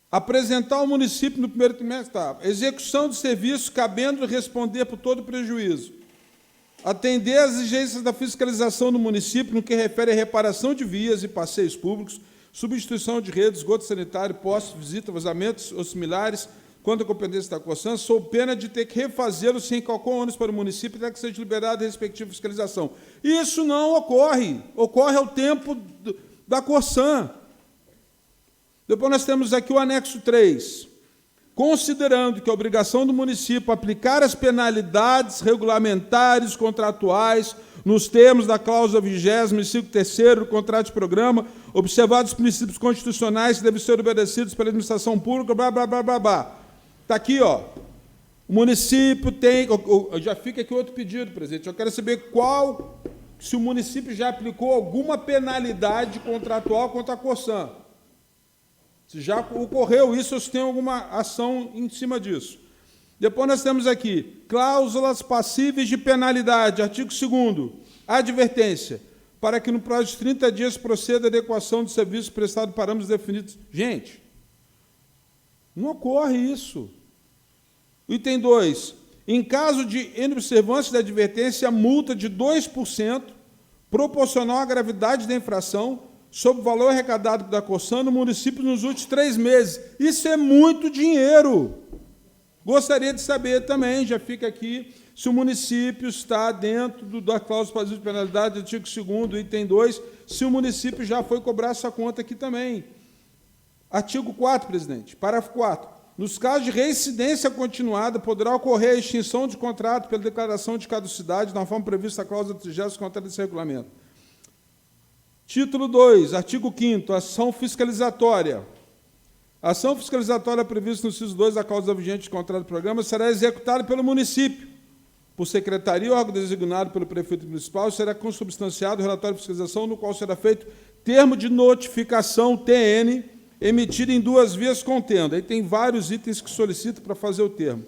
Apresentar ao município no primeiro trimestre, tá. Execução de serviço cabendo responder por todo prejuízo. Atender às exigências da fiscalização do município no que refere à reparação de vias e passeios públicos, substituição de redes, esgoto sanitário, postos, visita, vazamentos ou similares, quanto à competência da Corsã, sob pena de ter que refazê-lo sem qualquer ônus para o município, até que seja liberada a respectiva fiscalização. Isso não ocorre. Ocorre ao tempo da Corsã. Depois nós temos aqui o anexo 3. Considerando que a obrigação do município aplicar as penalidades regulamentares contratuais nos termos da cláusula 20º, inciso 3º do contrato de programa, observados os princípios constitucionais que devem ser obedecidos pela administração pública, blá, blá, blá, blá, blá. Está aqui, ó. O município tem... Já fica aqui outro pedido, presidente. Eu quero saber se o município já aplicou alguma penalidade contratual contra a Corsã. Se já ocorreu isso, ou se tem alguma ação em cima disso. Depois nós temos aqui, cláusulas passíveis de penalidade, artigo 2º, advertência, para que no prazo de 30 dias proceda a adequação do serviço prestado para parâmetros definidos. Gente, não ocorre isso. Item 2, em caso de inobservância da advertência, multa de 2%, proporcional à gravidade da infração, sobre o valor arrecadado da Corsã no município nos últimos 3 meses. Isso é muito dinheiro. Gostaria de saber também, já fica aqui, se o município está dentro da cláusula passiva de penalidade, artigo 2º, item 2, se o município já foi cobrar essa conta aqui também. Artigo 4º, presidente, parágrafo 4º. Nos casos de reincidência continuada, poderá ocorrer a extinção de contrato pela declaração de caducidade, na forma prevista na cláusula 30º do contrato desse regulamento. Título 2, artigo 5º, ação fiscalizatória. A ação fiscalizatória prevista no inciso 2 da cláusula vigente de contrato de programa será executada pelo município, por secretaria ou órgão designado pelo prefeito municipal, será consubstanciado o relatório de fiscalização, no qual será feito termo de notificação TN, emitido em 2 vias contendo. Aí tem vários itens que solicitam para fazer o termo.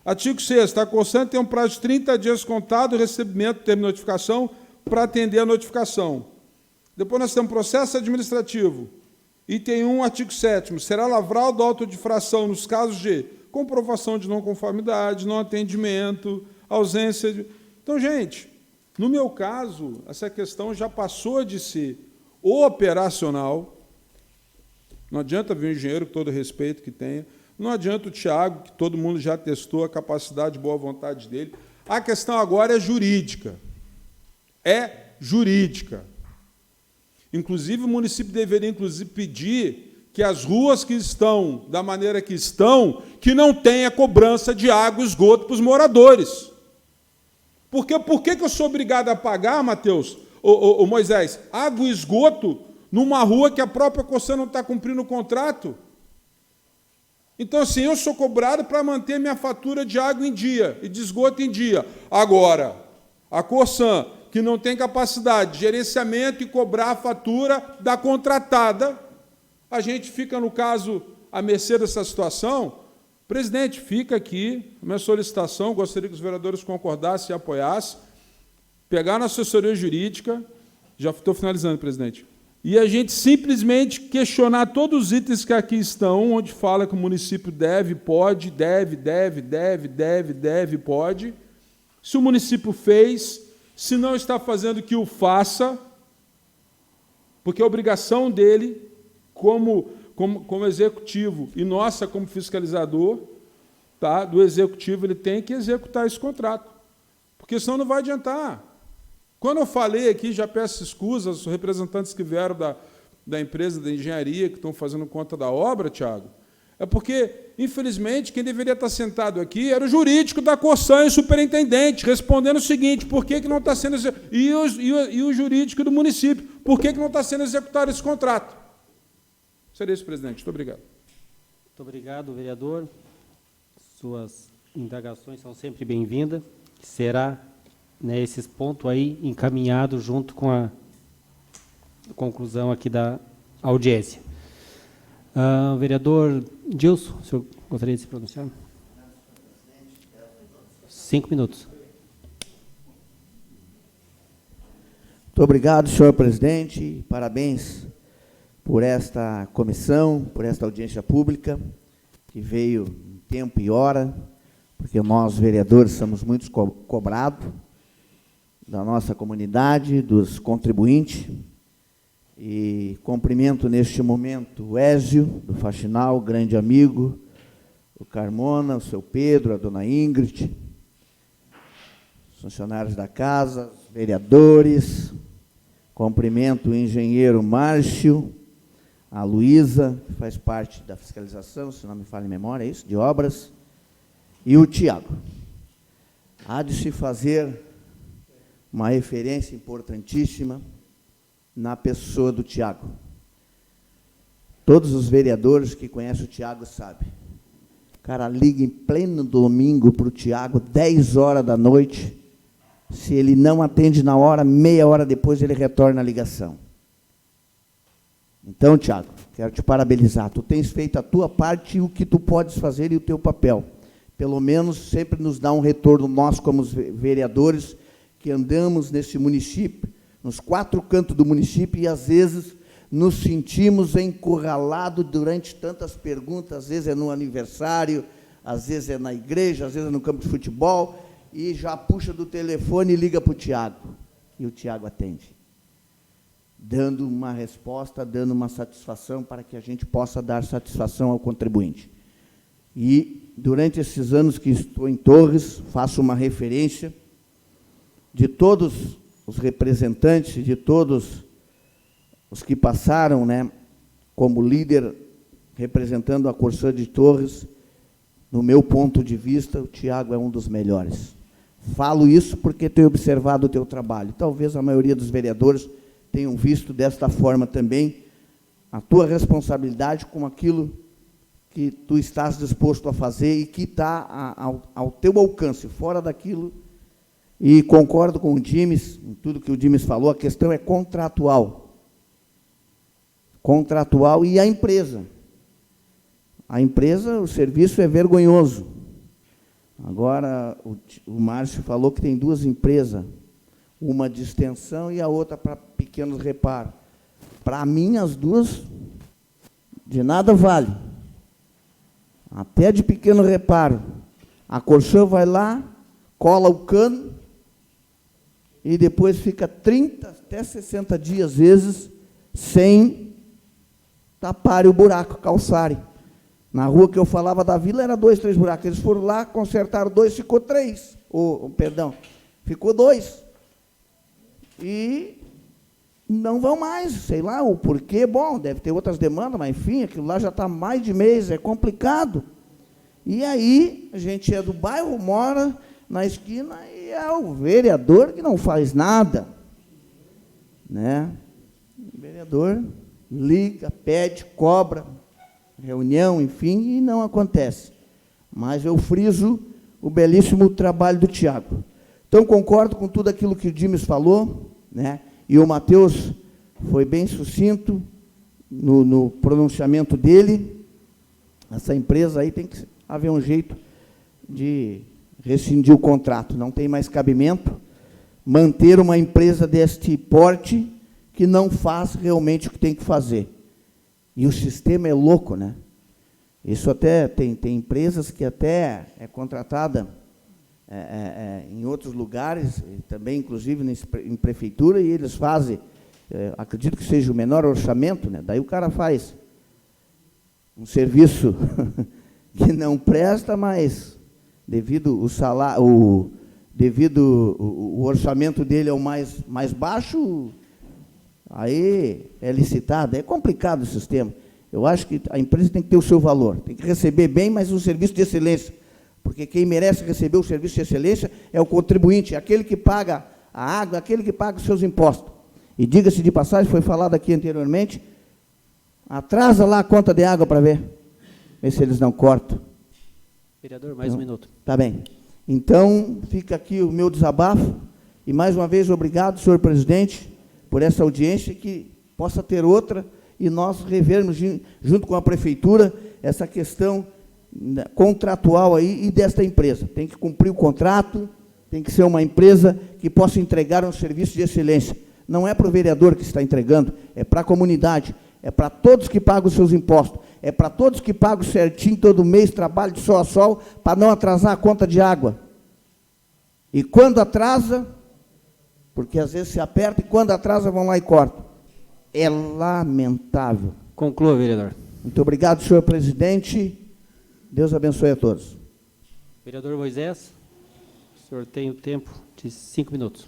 Artigo 6º, a Corsã tem um prazo de 30 dias contado o recebimento do termo de notificação para atender a notificação. Depois nós temos processo administrativo. Item 1, artigo 7º. Será lavrado auto de infração nos casos de comprovação de não conformidade, não atendimento, ausência de... Então, gente, no meu caso, essa questão já passou de ser operacional. Não adianta vir um engenheiro, com todo o respeito que tenha. Não adianta o Tiago, que todo mundo já testou a capacidade, boa vontade dele. A questão agora é jurídica. É jurídica. Inclusive, o município deveria, pedir que as ruas que estão da maneira que estão, que não tenha cobrança de água e esgoto para os moradores. Porque por que eu sou obrigado a pagar, Matheus, Moisés, água e esgoto numa rua que a própria Corsã não está cumprindo o contrato? Então, assim, eu sou cobrado para manter minha fatura de água em dia e de esgoto em dia. Agora, a Corsã, que não tem capacidade de gerenciamento e cobrar a fatura da contratada, a gente fica, no caso, à mercê dessa situação. Presidente, fica aqui a minha solicitação, gostaria que os vereadores concordassem e apoiassem, pegar na assessoria jurídica, já estou finalizando, presidente, e a gente simplesmente questionar todos os itens que aqui estão, onde fala que o município deve, pode, pode. Se o município fez, se não está fazendo, que o faça, porque a obrigação dele, como executivo, e nossa como fiscalizador, tá, do executivo, ele tem que executar esse contrato, porque senão não vai adiantar. Quando eu falei aqui, já peço escusas aos representantes que vieram da empresa de engenharia, que estão fazendo conta da obra, Tiago, É porque, infelizmente, quem deveria estar sentado aqui era o jurídico da Corsan e o superintendente, respondendo o seguinte: por que não está sendo e o jurídico do município, por que não está sendo executado esse contrato? Seria isso, presidente. Muito obrigado. Muito obrigado, vereador. Suas indagações são sempre bem-vindas. Será, né, esses pontos aí encaminhados junto com a conclusão aqui da audiência. Vereador Gilson, o senhor gostaria de se pronunciar? 5 minutos. Muito obrigado, senhor presidente. Parabéns por esta comissão, por esta audiência pública, que veio em tempo e hora, porque nós, vereadores, somos muito cobrados da nossa comunidade, dos contribuintes. E cumprimento neste momento o Ézio, do Faxinal, grande amigo, o Carmona, o seu Pedro, a dona Ingrid, os funcionários da casa, os vereadores. Cumprimento o engenheiro Márcio, a Luísa, que faz parte da fiscalização, se não me falha a memória, é isso, de obras, e o Tiago. Há de se fazer uma referência importantíssima na pessoa do Tiago. Todos os vereadores que conhecem o Tiago sabem. O cara liga em pleno domingo para o Tiago, 10 horas da noite. Se ele não atende na hora, meia hora depois ele retorna a ligação. Então, Tiago, quero te parabenizar. Tu tens feito a tua parte e o que tu podes fazer e o teu papel. Pelo menos sempre nos dá um retorno, nós como vereadores que andamos nesse município, nos 4 cantos do município, e às vezes nos sentimos encurralados durante tantas perguntas, às vezes é no aniversário, às vezes é na igreja, às vezes é no campo de futebol, e já puxa do telefone e liga para o Tiago, e o Tiago atende, dando uma resposta, dando uma satisfação para que a gente possa dar satisfação ao contribuinte. E, durante esses anos que estou em Torres, faço uma referência de todos os representantes, de todos os que passaram, né, como líder, representando a Corsan de Torres. No meu ponto de vista, o Tiago é um dos melhores. Falo isso porque tenho observado o teu trabalho. Talvez a maioria dos vereadores tenham visto desta forma também a tua responsabilidade com aquilo que tu estás disposto a fazer e que está ao teu alcance, fora daquilo. E concordo com o Dimes, em tudo que o Dimes falou, a questão é contratual. Contratual e a empresa. A empresa, o serviço é vergonhoso. Agora, o Márcio falou que tem 2 empresas, uma de extensão e a outra para pequenos reparos. Para mim, as 2, de nada vale. Até de pequeno reparo. A Corsan vai lá, cola o cano, e depois fica 30 até 60 dias, às vezes, sem taparem o buraco, calçarem. Na rua que eu falava da vila, era 2, 3 buracos. Eles foram lá, consertaram 2, ficou 3. Perdão, ficou 2. E não vão mais, sei lá o porquê. Bom, deve ter outras demandas, mas, enfim, aquilo lá já está mais de mês, é complicado. E aí, a gente é do bairro, mora na esquina, e é o vereador que não faz nada. Né? O vereador liga, pede, cobra, reunião, enfim, e não acontece. Mas eu friso o belíssimo trabalho do Tiago. Então, concordo com tudo aquilo que o Dimes falou, né? E o Matheus foi bem sucinto no pronunciamento dele. Essa empresa aí tem que haver um jeito de rescindir o contrato, não tem mais cabimento manter uma empresa deste porte que não faz realmente o que tem que fazer. E o sistema é louco, né? Isso até tem empresas que até é contratada em outros lugares, também inclusive em prefeitura, e eles fazem, acredito que seja o menor orçamento, né? Daí o cara faz um serviço que não presta, mas devido o salário, o orçamento dele é o mais baixo, aí é licitado. É complicado o sistema. Eu acho que a empresa tem que ter o seu valor, tem que receber bem, mas um serviço de excelência, porque quem merece receber o serviço de excelência é o contribuinte, é aquele que paga a água, aquele que paga os seus impostos. E diga-se de passagem, foi falado aqui anteriormente, atrasa lá a conta de água para ver se eles não cortam. Vereador, mais um minuto. Tá bem. Então, fica aqui o meu desabafo, e mais uma vez, obrigado, senhor presidente, por essa audiência, que possa ter outra, e nós revermos, junto com a prefeitura, essa questão contratual aí e desta empresa. Tem que cumprir o contrato, tem que ser uma empresa que possa entregar um serviço de excelência. Não é para o vereador que está entregando, é para a comunidade, é para todos que pagam os seus impostos, é para todos que pagam certinho todo mês, trabalho de sol a sol, para não atrasar a conta de água. E quando atrasa, porque às vezes se aperta, e quando atrasa vão lá e cortam. É lamentável. Conclua, vereador. Muito obrigado, senhor presidente. Deus abençoe a todos. Vereador Moisés, o senhor tem o tempo de 5 minutos.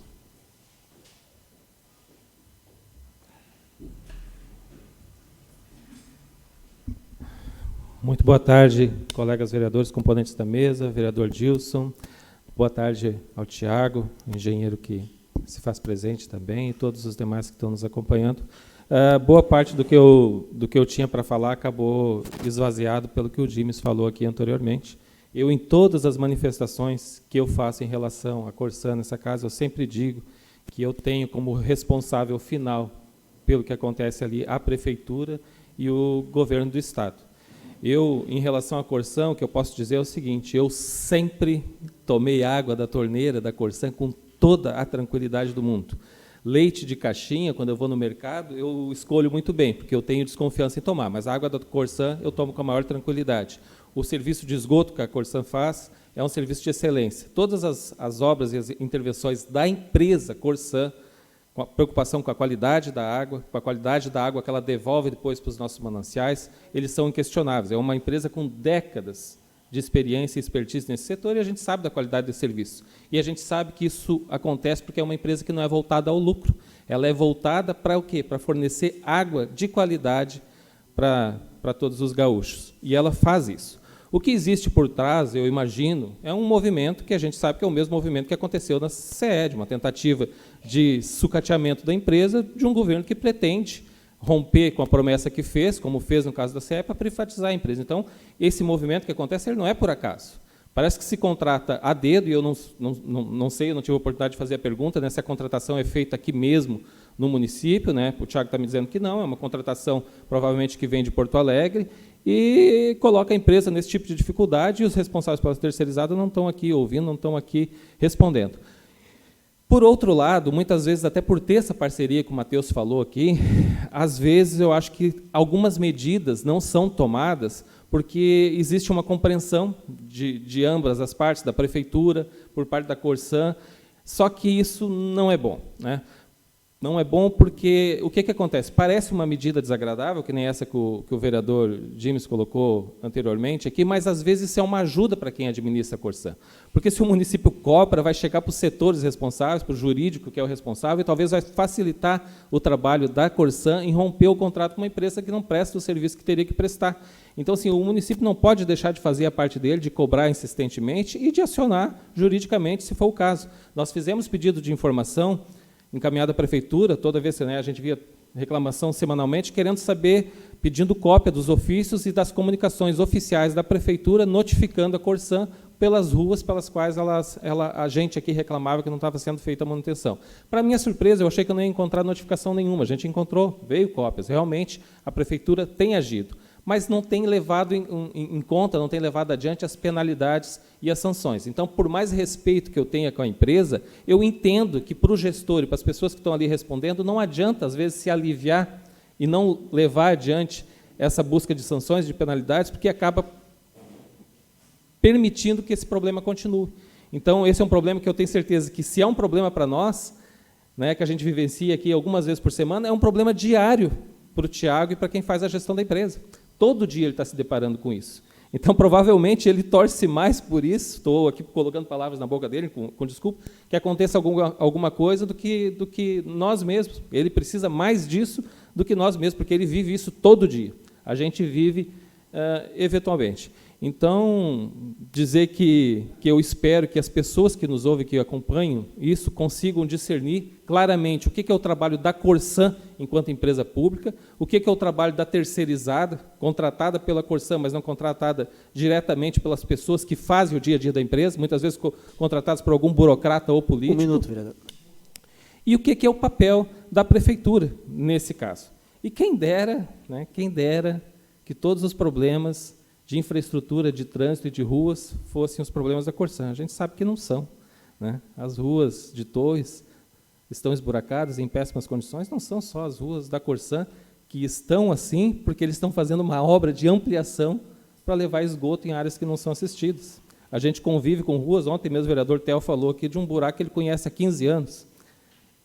Muito boa tarde, colegas vereadores, componentes da mesa, vereador Gilson. Boa tarde ao Tiago, engenheiro que se faz presente também, e todos os demais que estão nos acompanhando. Boa parte do que eu tinha para falar acabou esvaziado pelo que o Dimes falou aqui anteriormente. Eu, em todas as manifestações que eu faço em relação à Corsã nessa casa, eu sempre digo que eu tenho como responsável final pelo que acontece ali a Prefeitura e o Governo do Estado. Eu, em relação à Corsã, o que eu posso dizer é o seguinte: eu sempre tomei água da torneira da Corsã com toda a tranquilidade do mundo. Leite de caixinha, quando eu vou no mercado, eu escolho muito bem, porque eu tenho desconfiança em tomar, mas a água da Corsã eu tomo com a maior tranquilidade. O serviço de esgoto que a Corsã faz é um serviço de excelência. Todas as obras e as intervenções da empresa Corsã, com a preocupação com a qualidade da água, que ela devolve depois para os nossos mananciais, eles são inquestionáveis. É uma empresa com décadas de experiência e expertise nesse setor, e a gente sabe da qualidade desse serviço. E a gente sabe que isso acontece porque é uma empresa que não é voltada ao lucro. Ela é voltada para o quê? Para fornecer água de qualidade para todos os gaúchos. E ela faz isso. O que existe por trás, eu imagino, é um movimento que a gente sabe que é o mesmo movimento que aconteceu na CCE, uma tentativa de sucateamento da empresa, de um governo que pretende romper com a promessa que fez, como fez no caso da CE, para privatizar a empresa. Então, esse movimento que acontece, ele não é por acaso. Parece que se contrata a dedo, e eu não sei, eu não tive a oportunidade de fazer a pergunta, né, se a contratação é feita aqui mesmo no município, né, o Tiago está me dizendo que não, é uma contratação provavelmente que vem de Porto Alegre, e coloca a empresa nesse tipo de dificuldade, e os responsáveis pela terceirizada não estão aqui ouvindo, não estão aqui respondendo. Por outro lado, muitas vezes, até por ter essa parceria que o Matheus falou aqui, às vezes eu acho que algumas medidas não são tomadas porque existe uma compreensão de ambas as partes, da Prefeitura, por parte da Corsã, só que isso não é bom, né? Não é bom porque o que acontece? Parece uma medida desagradável, que nem essa que o vereador Dimes colocou anteriormente aqui, mas às vezes isso é uma ajuda para quem administra a Corsã. Porque se o município cobra, vai chegar para os setores responsáveis, para o jurídico, que é o responsável, e talvez vai facilitar o trabalho da Corsã em romper o contrato com uma empresa que não presta o serviço que teria que prestar. Então, assim, o município não pode deixar de fazer a parte dele, de cobrar insistentemente e de acionar juridicamente, se for o caso. Nós fizemos pedido de informação encaminhado à Prefeitura, toda vez que a gente via reclamação semanalmente, querendo saber, pedindo cópia dos ofícios e das comunicações oficiais da Prefeitura, notificando a Corsã pelas ruas pelas quais a gente aqui reclamava que não estava sendo feita a manutenção. Para minha surpresa, eu achei que eu não ia encontrar notificação nenhuma. A gente encontrou, veio cópias. Realmente, a Prefeitura tem agido, mas não tem levado em conta, não tem levado adiante as penalidades e as sanções. Então, por mais respeito que eu tenha com a empresa, eu entendo que para o gestor e para as pessoas que estão ali respondendo, não adianta, às vezes, se aliviar e não levar adiante essa busca de sanções, de penalidades, porque acaba permitindo que esse problema continue. Então, esse é um problema que eu tenho certeza que, se é um problema para nós, né, que a gente vivencia aqui algumas vezes por semana, é um problema diário para o Tiago e para quem faz a gestão da empresa. Todo dia ele está se deparando com isso. Então, provavelmente, ele torce mais por isso, estou aqui colocando palavras na boca dele, com desculpa, que aconteça alguma coisa do que nós mesmos. Ele precisa mais disso do que nós mesmos, porque ele vive isso todo dia. a gente vive eventualmente. Então, dizer que eu espero que as pessoas que nos ouvem, que acompanham isso, consigam discernir claramente o que é o trabalho da Corsan enquanto empresa pública, o que é o trabalho da terceirizada, contratada pela Corsan, mas não contratada diretamente pelas pessoas que fazem o dia a dia da empresa, muitas vezes contratadas por algum burocrata ou político. Um minuto, vereador. E o que é o papel da prefeitura nesse caso. E quem dera que todos os problemas de infraestrutura, de trânsito e de ruas fossem os problemas da Corsan. A gente sabe que não são, né? As ruas de Torres estão esburacadas, em péssimas condições, não são só as ruas da Corsan que estão assim, porque eles estão fazendo uma obra de ampliação para levar esgoto em áreas que não são assistidas. A gente convive com ruas, ontem mesmo o vereador Theo falou aqui de um buraco que ele conhece há 15 anos,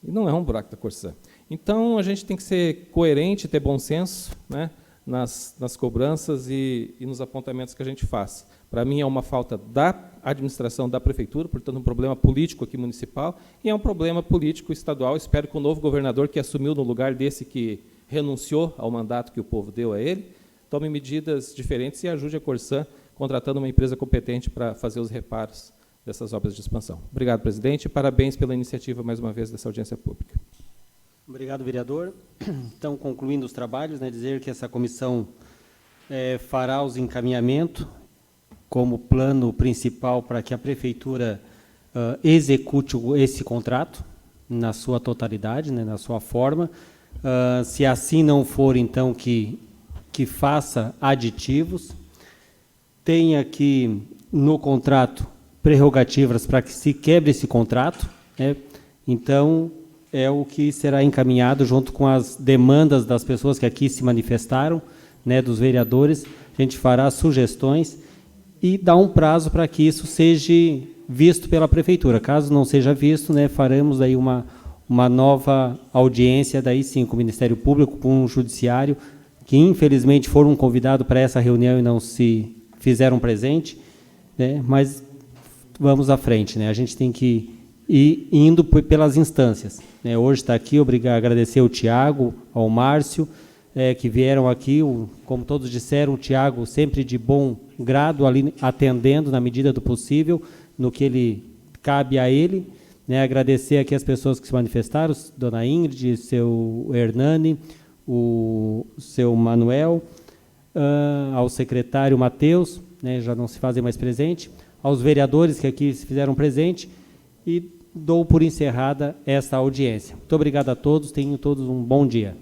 e não é um buraco da Corsan. Então, a gente tem que ser coerente, ter bom senso, né, nas cobranças e nos apontamentos que a gente faz. Para mim, é uma falta da administração da prefeitura, portanto, um problema político aqui municipal, e é um problema político estadual. Espero que o novo governador, que assumiu no lugar desse que renunciou ao mandato que o povo deu a ele, tome medidas diferentes e ajude a Corsan, contratando uma empresa competente para fazer os reparos dessas obras de expansão. Obrigado, presidente, e parabéns pela iniciativa, mais uma vez, dessa audiência pública. Obrigado, vereador. Então, concluindo os trabalhos, dizer que essa comissão fará os encaminhamentos como plano principal para que a prefeitura execute esse contrato na sua totalidade, na sua forma. Se assim não for, então, que faça aditivos, tenha aqui no contrato prerrogativas para que se quebre esse contrato, então é o que será encaminhado junto com as demandas das pessoas que aqui se manifestaram, dos vereadores. A gente fará sugestões e dá um prazo para que isso seja visto pela prefeitura. Caso não seja visto, faremos aí uma nova audiência, daí sim, com o Ministério Público, com o Judiciário, que infelizmente foram convidados para essa reunião e não se fizeram presente, mas vamos à frente. A gente tem que ir indo pelas instâncias. Hoje está aqui, agradecer ao Tiago, ao Márcio, que vieram aqui, como todos disseram, o Tiago sempre de bom grado, ali atendendo na medida do possível, no que ele cabe a ele. Agradecer aqui as pessoas que se manifestaram, dona Ingrid, seu Hernani, o seu Manuel, ao secretário Matheus, já não se fazem mais presente, aos vereadores que aqui se fizeram presente, e dou por encerrada esta audiência. Muito obrigado a todos, tenham todos um bom dia.